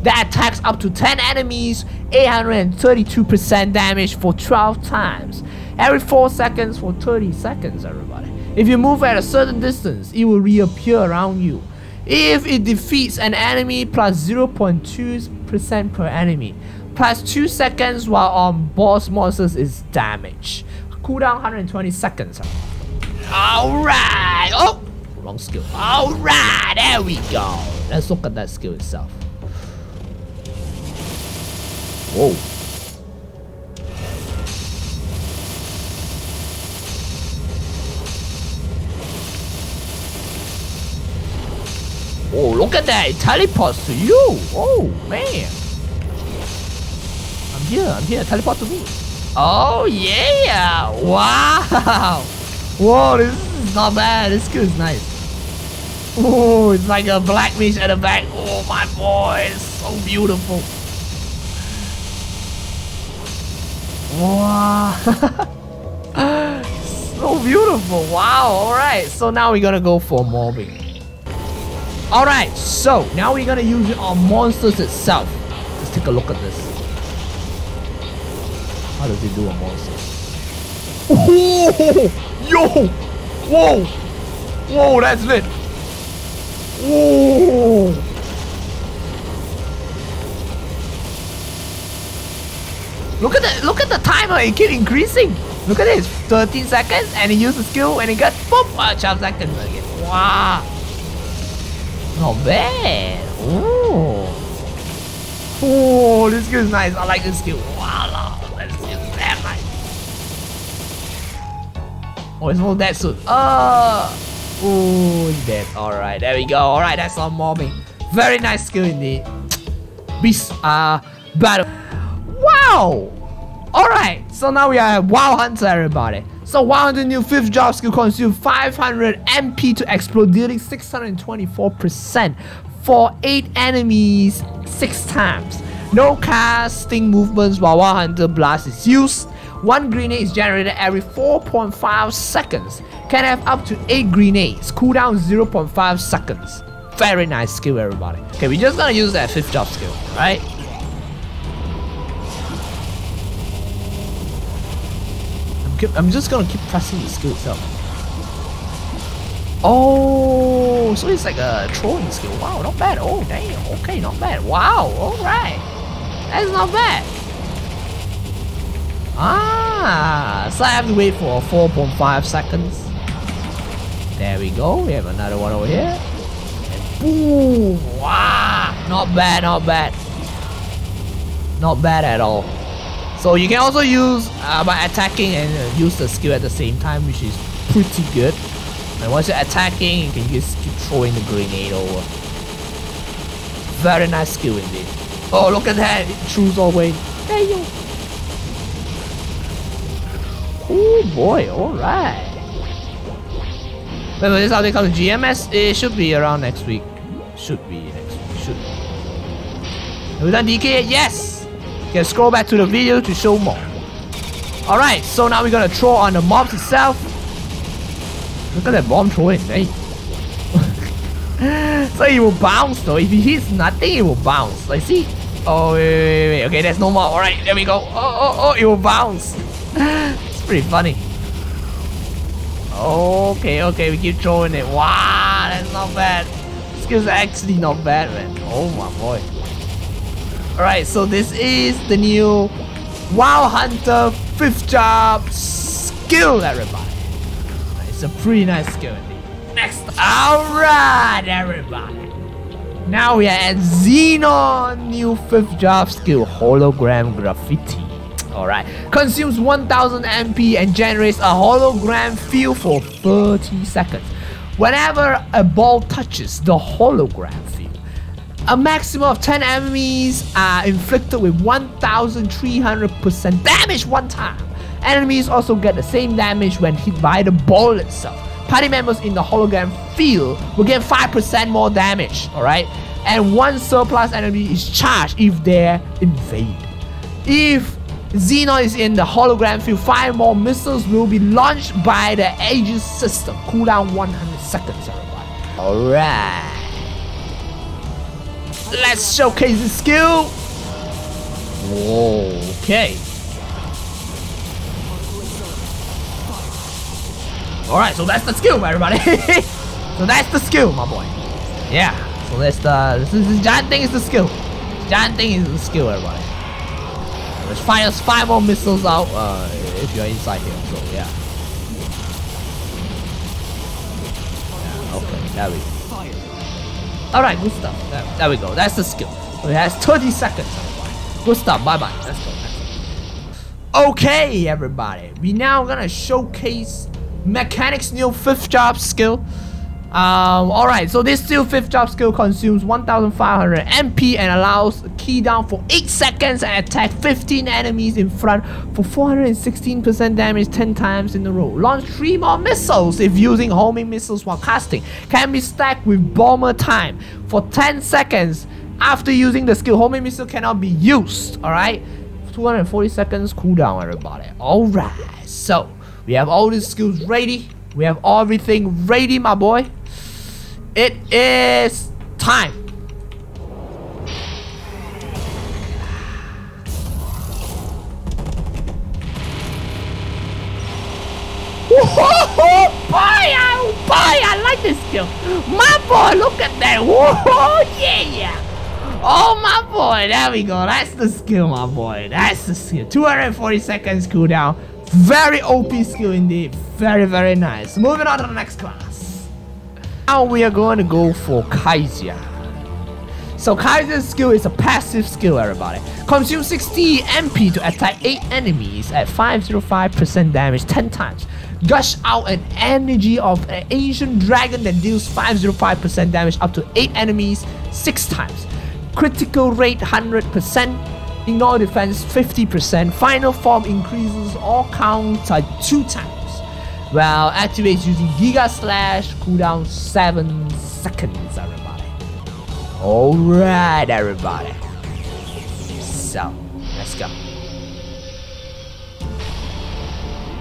that attacks up to 10 enemies, 832% damage for 12 times. Every 4 seconds for 30 seconds, everybody. If you move at a certain distance, it will reappear around you. If it defeats an enemy, plus 0.2% per enemy. Plus 2 seconds while on boss monsters is damage. Cooldown 120 seconds. Alright! Oh! Wrong skill. Alright! There we go. Let's look at that skill itself. Whoa. Oh, look at that! It teleports to you! Oh, man! I'm here, teleport to me. Oh, yeah! Wow! Whoa, this is not bad. This skill is nice. Oh, it's like a black mage at the back. Oh, my boy, it's so beautiful. Wow. So beautiful. Wow, alright. So now we're gonna go for mobbing. Alright, so now we're gonna use it on monsters itself. Let's take a look at this. How does it do on monsters? Oh, yo! Whoa! Whoa, that's lit! Whoa! Look at the timer, it keeps increasing! Look at this, 13 seconds and he used the skill and he got boop, 12 seconds again. Wow! Not bad! Oh! Oh, this skill is nice, I like this skill. Wow, that skill is damn nice. Oh, it's not that soon. Oh, he's dead. Alright, there we go. Alright, that's all mobbing. Very nice skill indeed. Beast battle. Wow! Alright, so now we are Wow Hunter, everybody. So Wow Hunter new 5th job skill consumes 500 MP to explode, dealing 624% for 8 enemies 6 times. No casting movements while Wow Hunter blast is used. 1 grenade is generated every 4.5 seconds. Can have up to 8 grenades. Cooldown 0.5 seconds. Very nice skill, everybody. Okay, we're just gonna use that 5th job skill, right? I'm just gonna keep pressing the skill itself. Oh, so it's like a throwing skill. Wow, not bad. Oh, damn. Okay, not bad. Wow, alright. That's not bad. Ah, so I have to wait for 4.5 seconds. There we go. We have another one over here. And boom! Wow! Not bad, not bad. Not bad at all. So you can also use by attacking and use the skill at the same time, which is pretty good. And once you're attacking, you can just keep throwing the grenade over. Very nice skill indeed. Oh, look at that! It throws all the way. There you go. Oh boy, alright. Wait, this update comes to GMS? It should be around next week. Should be next week. Should be. Have we done DK yet? Yes! You can scroll back to the video to show more. Alright, so now we're gonna throw on the mobs itself. Look at that bomb throwing, hey. So it will bounce though. If he hits nothing, it will bounce. Like, see? Oh, wait. Okay, there's no more. Alright, there we go. Oh, it will bounce. It's pretty funny. Okay, we keep throwing it. Wow, that's not bad. This skill's actually not bad, man. Oh my boy. Alright, so this is the new Wow Hunter 5th job skill, everybody. It's a pretty nice skill indeed. Next. Alright, everybody. Now we are at Xenon new 5th job skill, Hologram Graffiti. Alright, consumes 1000 MP and generates a hologram field for 30 seconds. Whenever a ball touches the hologram field, a maximum of 10 enemies are inflicted with 1300% damage one time. Enemies also get the same damage when hit by the ball itself. Party members in the hologram field will get 5% more damage, alright? And one surplus enemy is charged if they're invaded. If Xenon is in the hologram field, 5 more missiles will be launched by the Aegis system. Cooldown 100 seconds, everybody. Alright. Let's showcase the skill. Okay. Alright, so that's the skill, everybody. So that's the skill, my boy. Yeah. So that's this giant thing is the skill. This giant thing is the skill, everybody. Let's fire 5 more missiles out if you're inside here. So yeah. Okay, there we go. Alright, good stuff. There we go. That's the skill. So it has 30 seconds, everybody. Good stuff. Bye bye. Let's go. Okay, everybody. We now gonna showcase Mechanic's new 5th job skill. Alright, so this still 5th job skill consumes 1500 MP and allows a key down for 8 seconds and attack 15 enemies in front for 416% damage 10 times in a row. Launch 3 more missiles if using homing missiles while casting. Can be stacked with bomber time for 10 seconds. After using the skill, homing missile cannot be used. Alright, 240 seconds cooldown, everybody. Alright, so we have all these skills ready. We have everything ready, my boy. It is time. Whoa, boy, I like this skill. My boy, look at that. Whoa, yeah. Oh, my boy, there we go. That's the skill, my boy. That's the skill. 240 seconds cooldown. Very OP skill indeed. Very, very nice. Moving on to the next class. Now we are going to go for Kaiser. So Kaiser's skill is a passive skill, everybody. Consume 60 MP to attack 8 enemies at 505% damage 10 times. Gush out an energy of an ancient dragon that deals 505% damage up to 8 enemies 6 times. Critical rate 100%. Ignore defense 50%. Final form increases all counter 2 times. Well, activates using Giga Slash. Cooldown 7 seconds, everybody. Alright, everybody. So, let's go.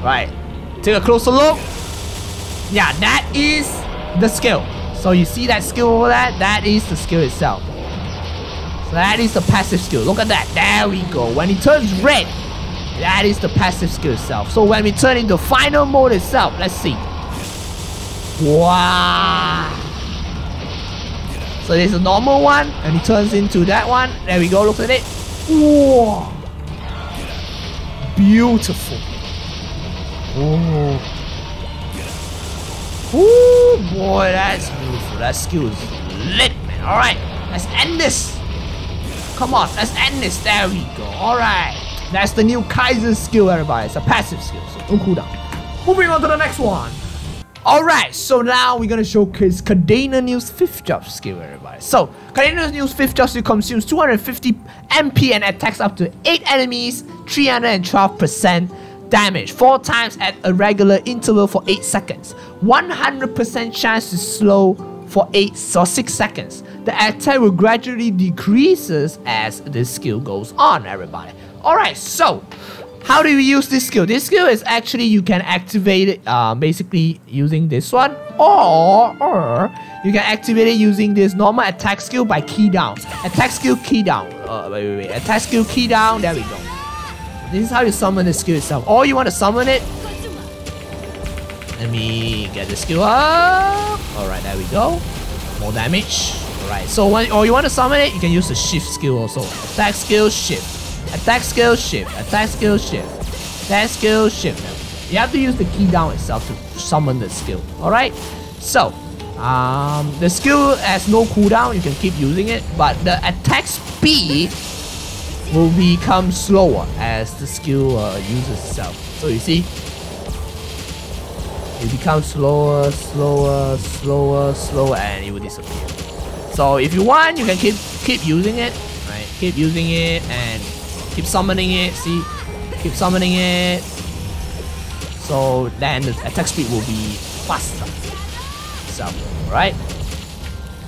Right. Take a closer look. Yeah, that is the skill. So you see that skill over there? That is the skill itself. So that is the passive skill. Look at that. There we go. When it turns red, that is the passive skill itself. So when we turn into final mode itself, let's see. Wow. So there's a normal one, and it turns into that one. There we go. Look at it. Whoa. Beautiful. Oh. Ooh, boy, that's beautiful. That skill is lit, man. Alright, let's end this. Come on, let's end this. There we go. Alright. That's the new Kaiser skill, everybody. It's a passive skill, so don't cool down. Moving on to the next one. Alright, so now we're gonna showcase Cadena New's 5th job skill, everybody. So, Cadena New's 5th job skill consumes 250 MP and attacks up to 8 enemies, 312% damage 4 times at a regular interval for 8 seconds. 100% chance to slow for 6 seconds. The attack will gradually decreases as this skill goes on, everybody. Alright, so how do you use this skill? This skill is actually you can activate it basically using this one, or you can activate it using this normal attack skill by key down. Attack skill key down. Wait. Attack skill key down. There we go. This is how you summon the skill itself. Or you want to summon it. Let me get the skill up. Alright, there we go. More damage. Alright, so or you want to summon it, you can use the shift skill also. Attack skill, shift. Attack skill, shift. Attack skill, shift. Attack skill, shift. You have to use the key down itself to summon the skill. Alright? So, the skill has no cooldown. You can keep using it. But the attack speed will become slower as the skill uses itself. So you see, it becomes slower, and it will disappear. So if you want, you can keep using it, right? Keep using it and keep summoning it. See, keep summoning it. So then the attack speed will be faster. So, right?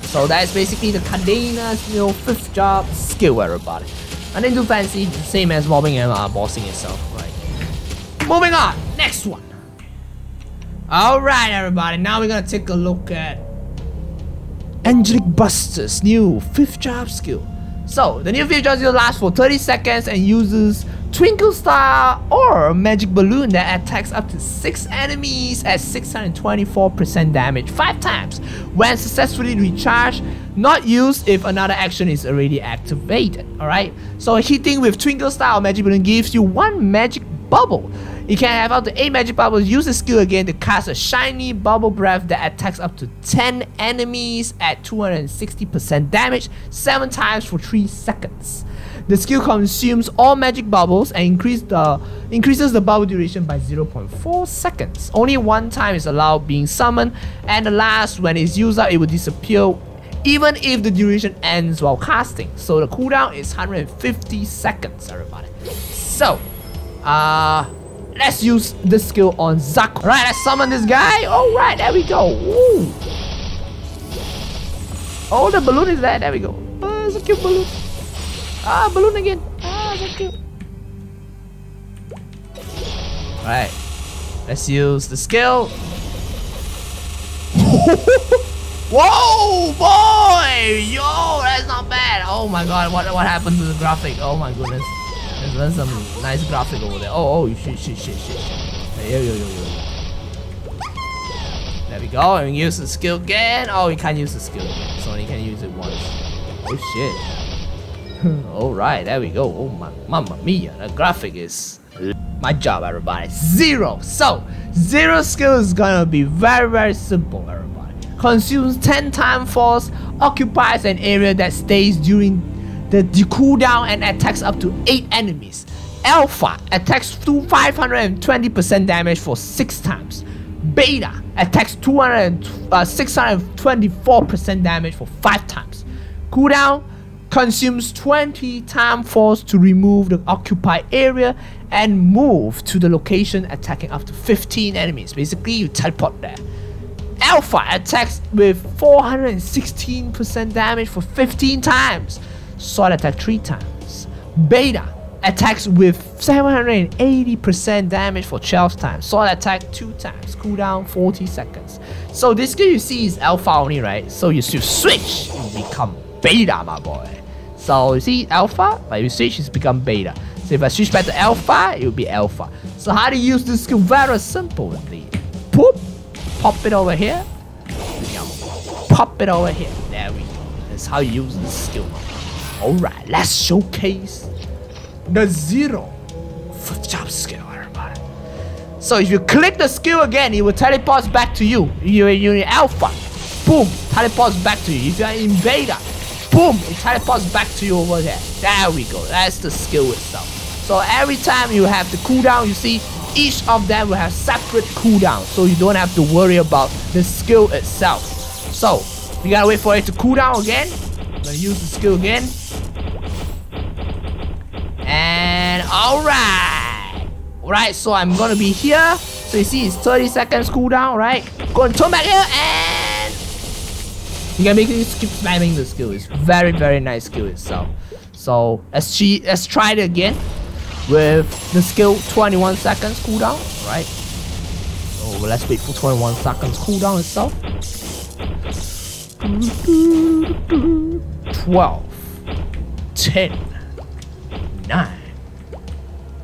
So that's basically the Cadena's 5th job skill, everybody. Nothing too fancy, the same as mobbing and bossing itself, right? Moving on, next one. Alright, everybody, now we're gonna take a look at Angelic Buster's new 5th job skill. So, the new 5th job skill lasts for 30 seconds and uses Twinkle Star or Magic Balloon that attacks up to 6 enemies at 624% damage 5 times when successfully recharged, not used if another action is already activated. Alright, so hitting with Twinkle Star or Magic Balloon gives you 1 magic bubble. You can have up to 8 magic bubbles. Use the skill again to cast a shiny bubble breath that attacks up to 10 enemies at 260% damage 7 times for 3 seconds. The skill consumes all magic bubbles and increases the bubble duration by 0.4 seconds. Only 1 time is allowed being summoned, and the last, when it's used up, it will disappear even if the duration ends while casting. So the cooldown is 150 seconds, everybody. So, let's use this skill on Zaku. Alright, let's summon this guy. Alright, there we go. Woo. Oh, the balloon is there. There we go. Oh, it's a cute balloon. Ah, balloon again. Ah, so cute. Alright, let's use the skill. Whoa, boy! Yo, that's not bad. Oh my god, what happened to the graphic? Oh my goodness. There's some nice graphic over there. Oh, shit. Yo. There we go. And we use the skill again. Oh, we can't use the skill again. So only can use it once. Oh shit. Alright, there we go. Oh my, mamma mia, the graphic is my job, everybody. 0. So 0 skill is gonna be very simple, everybody. Consumes 10 time force, occupies an area that stays during the cooldown and attacks up to 8 enemies. Alpha attacks to 520% damage for 6 times. Beta attacks 624% damage for 5 times. Cooldown consumes 20 time force to remove the occupied area and move to the location, attacking up to 15 enemies. Basically, you teleport there. Alpha attacks with 416% damage for 15 times. Sword attack 3 times. Beta attacks with 780% damage for 12 times. Sword attack 2 times. Cooldown 40 seconds. So this skill you see is alpha only, right? So you should switch and become beta, my boy. So you see alpha, but you switch, it's become beta. So if I switch back to alpha, it will be alpha. So how to use this skill? Very simple indeed. Poop, pop it over here. Pop it over here. There we go. That's how you use this skill. Alright, let's showcase the 0 5th job skill, everybody. So if you click the skill again, it will teleport back to you. You're in alpha. Boom, teleports back to you. If you're in beta, boom, it teleports back to you over there. There we go. That's the skill itself. So every time you have the cooldown, you see each of them will have separate cooldown. So you don't have to worry about the skill itself. So you gotta wait for it to cool down again. I'm gonna use the skill again. And alright, so I'm gonna be here. So you see it's 30 seconds cooldown, right? Go and turn back here and you can basically keep spamming the skill. It's very nice skill itself. So let's try it again with the skill 21 seconds cooldown, right? So let's wait for 21 seconds cooldown itself. 12, 10, 9,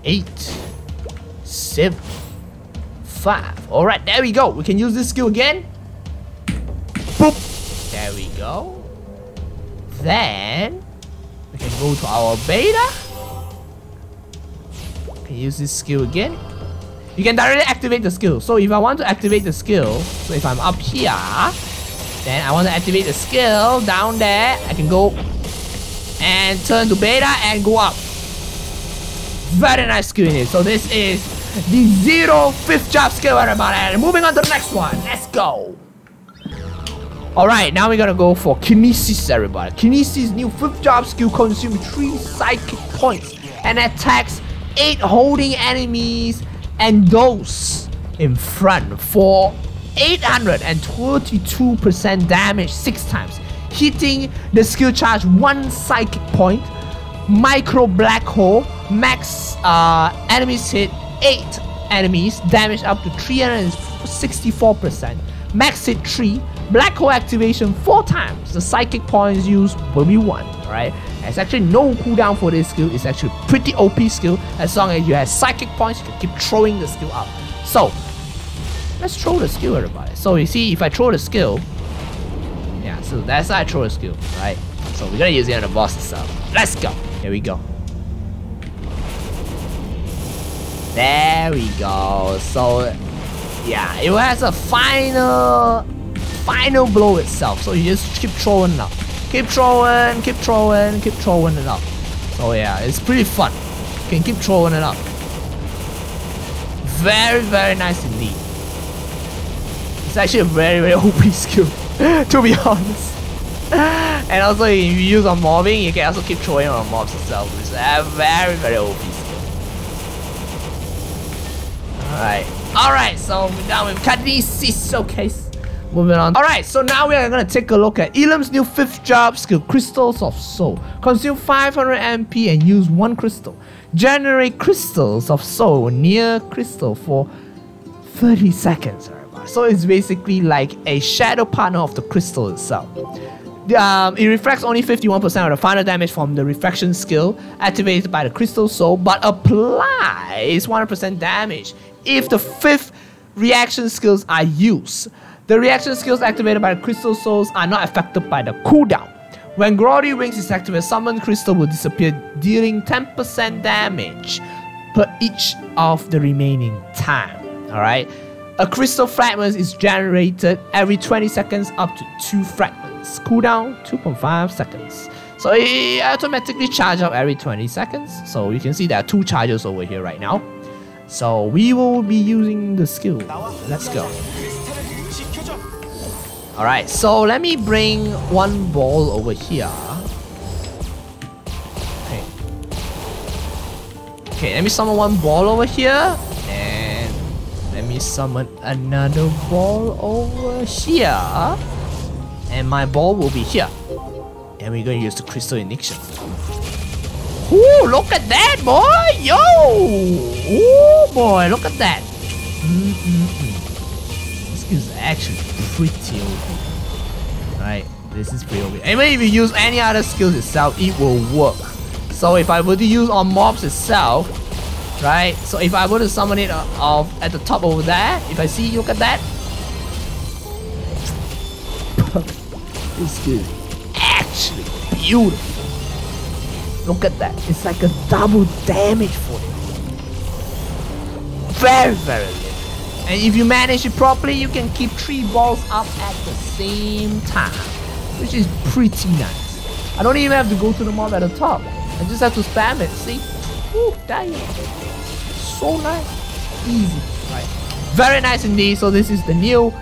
8, 7, 5. Alright, there we go. We can use this skill again. Boop. There we go. Then we can go to our beta. We can use this skill again. You can directly activate the skill. So if I want to activate the skill, so if I'm up here, then I want to activate the skill down there. I can go and turn to beta and go up. Very nice skill in it. So this is the 0 5th job skill, everybody. And moving on to the next one. Let's go. Alright, now we're gonna go for Kinesis, everybody. Kinesis' new 5th job skill consumes 3 psychic points and attacks 8 holding enemies and those in front for 832% damage 6 times, hitting the skill charge 1 psychic point. Micro black hole, max enemies hit 8 enemies, damage up to 364%, max hit 3, black hole activation 4 times, the psychic points used will be 1, alright? There's actually no cooldown for this skill. It's actually a pretty OP skill. As long as you have psychic points, you can keep throwing the skill out. So let's throw the skill, everybody. So you see, if I throw the skill, yeah, so that's how I throw the skill, right? So we're gonna use it on the boss itself. Let's go. Here we go. There we go. So yeah, it has a final blow itself. So you just keep throwing it up. Keep throwing it up. So yeah, it's pretty fun. You can keep throwing it up. Very, very nice indeed. It's actually a very, very OP skill, to be honest. And also, if you use on mobbing, you can also keep throwing on mobs itself. It's a very, very OP skill. Alright, so we're done with Kinesis showcase. Moving on. Alright, so now we are gonna take a look at Illium's new 5th job skill, Crystals of Soul. Consume 500 MP and use 1 crystal. Generate crystals of soul near crystal for 30 seconds. So it's basically like a shadow partner of the crystal itself. It reflects only 51% of the final damage from the reflection skill activated by the crystal soul, but applies 100% damage if the 5th reaction skills are used. The reaction skills activated by the crystal souls are not affected by the cooldown. When Grody Wings is activated, summoned crystal will disappear, dealing 10% damage per each of the remaining time. Alright? A crystal fragment is generated every 20 seconds up to 2 fragments. Cooldown 2.5 seconds. So it automatically charges up every 20 seconds. So you can see there are 2 charges over here right now. So we will be using the skill. Let's go. Alright, so let me bring 1 ball over here. Okay, let me summon 1 ball over here. And let me summon another ball over here. And my ball will be here. And we're going to use the crystal ignition. Ooh, look at that, boy! Yo! Ooh, boy, look at that. This is actually pretty OP. Right, this is pretty OP. Even if you use any other skills itself, it will work. So if I were to use on mobs itself, right? So if I were to summon it at the top over there, if I see, look at that. This skill is actually beautiful. Look at that. It's like a double damage for it. Very, very good. And if you manage it properly, you can keep 3 balls up at the same time, which is pretty nice. I don't even have to go to the mob at the top. I just have to spam it. See? Ooh, damn. So nice. Easy. Right. Very nice indeed. So this is the new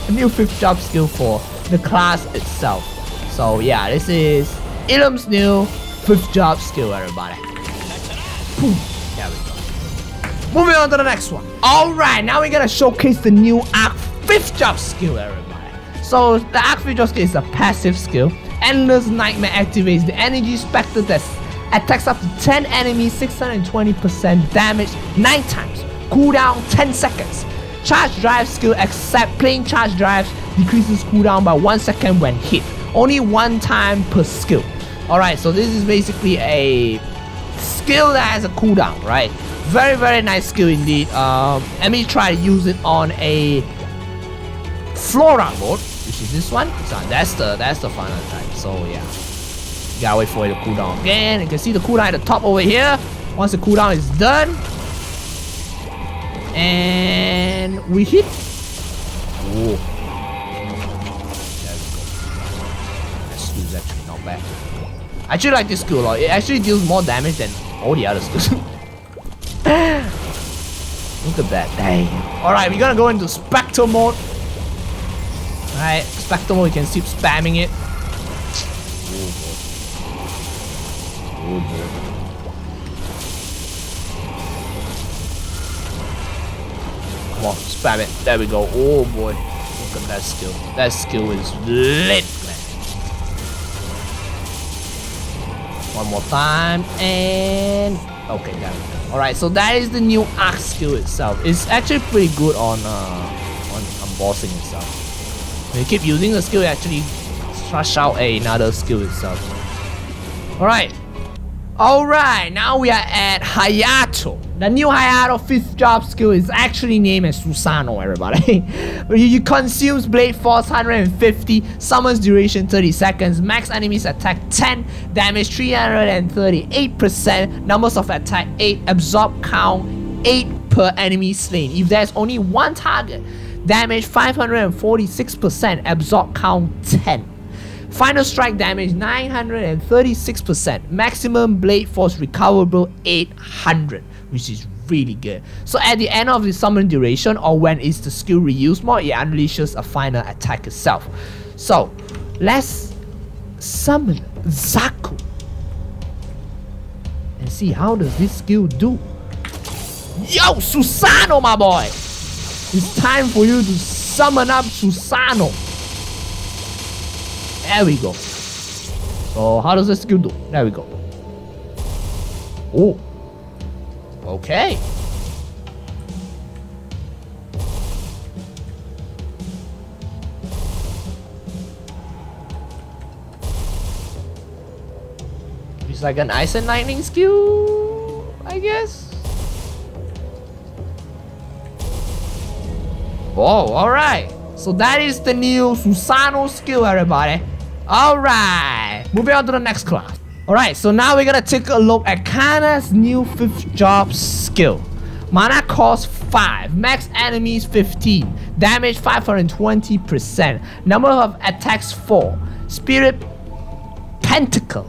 new 5th job skill for the class itself. So yeah, this is Illium's new 5th job skill, everybody. Boom. There we go. Moving on to the next one. Alright, now we're gonna showcase the new Arc 5th job skill, everybody. So the Arc 5th job skill is a passive skill. Endless Nightmare activates the energy spectre that attacks up to 10 enemies, 620% damage 9 times. Cooldown 10 seconds. Charge drive skill, except playing charge drives, decreases cooldown by 1 second when hit. Only 1 time per skill. Alright, so this is basically a skill that has a cooldown, right? Very, very nice skill indeed. Let me try to use it on a Flora mode, which is this one. So that's the final type. So yeah, you gotta wait for it to cool down again. You can see the cooldown at the top over here. Once the cooldown is done, and we hit. Whoa. There we go. That skill is actually not bad. I actually like this skill a lot. It actually deals more damage than all the other skills. Look at that. Dang. Alright, we're gonna go into Spectre mode. Alright, Spectre mode, you can keep spamming it. Oh boy. Come on, spam it. There we go. Oh boy. Look at that skill. That skill is lit, man. One more time and okay, there we go. Alright, so that is the new axe skill itself. It's actually pretty good on bossing itself. When you keep using the skill, it actually flush out another skill itself. Alright. Alright, now we are at Hayato. The new Hayato 5th job skill is actually named as Susano, everybody. You consumes Blade Force 150, summons duration 30 seconds, max enemies attack 10, damage 338%, numbers of attack 8, absorb count 8 per enemy slain. If there's only one target, damage 546%, absorb count 10. Final strike damage 936%, maximum blade force recoverable 800, which is really good. So at the end of the summon duration or when it's the skill reuse mode, it unleashes a final attack itself. So let's summon Zaku and see how does this skill do. Yo, Susano, my boy! It's time for you to summon up Susano. There we go. So how does this skill do? There we go. Oh. Okay. It's like an ice and lightning skill, I guess. Oh, alright. So that is the new Susano skill, everybody. Alright, moving on to the next class. Alright, so now we're gonna take a look at Kanna's new 5th job skill. Mana cost 5, max enemies 15, damage 520%, number of attacks 4, spirit pentacle,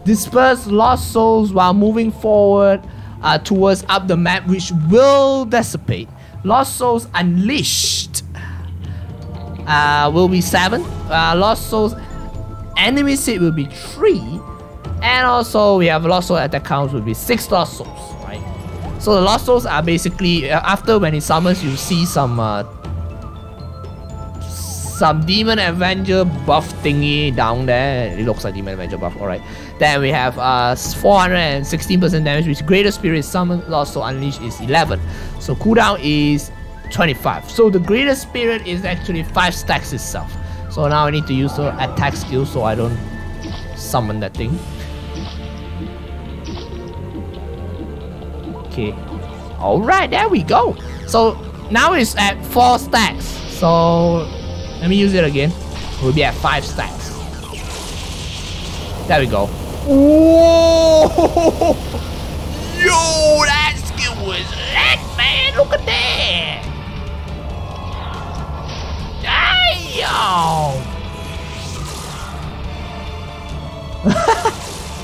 disperse lost souls while moving forward towards up the map, which will dissipate. Lost souls unleashed will be 7, lost souls enemy seed will be 3, and also we have lost soul attack counts will be 6 lost souls, right? So the lost souls are basically after when it summons, you see some demon avenger buff thingy down there. It looks like demon avenger buff. Alright, then we have 416% damage with greater spirit summon. Lost soul unleashed is 11, so cooldown is 25. So the greater spirit is actually 5 stacks itself. So now I need to use the attack skill so I don't summon that thing. Okay. Alright, there we go. So now it's at 4 stacks. So let me use it again. We'll be at 5 stacks. There we go. Whoa! Yo, that skill was lit, man. Look at that. Damn!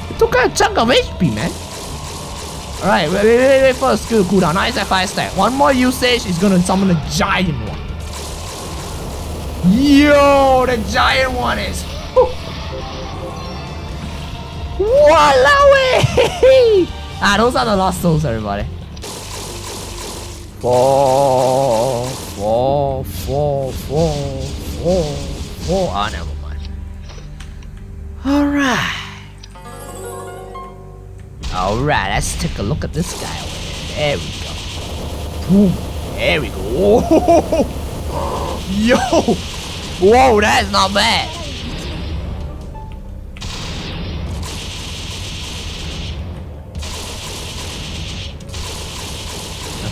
It took a chunk of HP, man. Alright, wait for the skill cooldown. Now it's at 5 stack. One more usage is gonna summon a giant one. Yo, the giant one is. Wallowy! Those are the lost souls, everybody. 4. Oh, never mind. Alright, let's take a look at this guy over there. There we go. Boom. There we go. Oh. Yo! Whoa, that's not bad.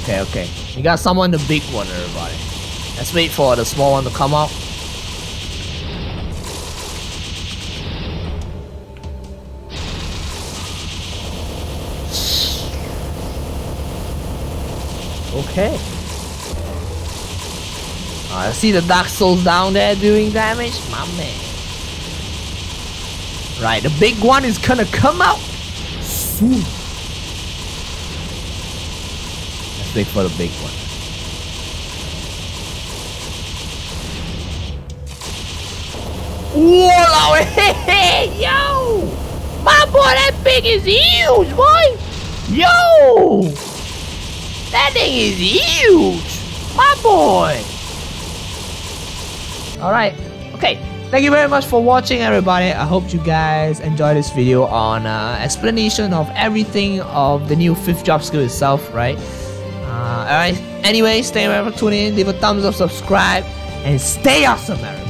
Okay. You got someone the big one, everybody. Let's wait for the small one to come out. Okay. I see the Dark Souls down there doing damage. My man. Right, the big one is gonna come out soon. Let's wait for the big one. Whoa, hey, yo! My boy, that thing is huge, boy! Yo! That thing is huge! My boy! Alright, okay. Thank you very much for watching, everybody. I hope you guys enjoyed this video on explanation of everything of the new 5th job skill itself, right? Alright, anyway, stay around for tuning in, leave a thumbs up, subscribe, and stay awesome, everybody.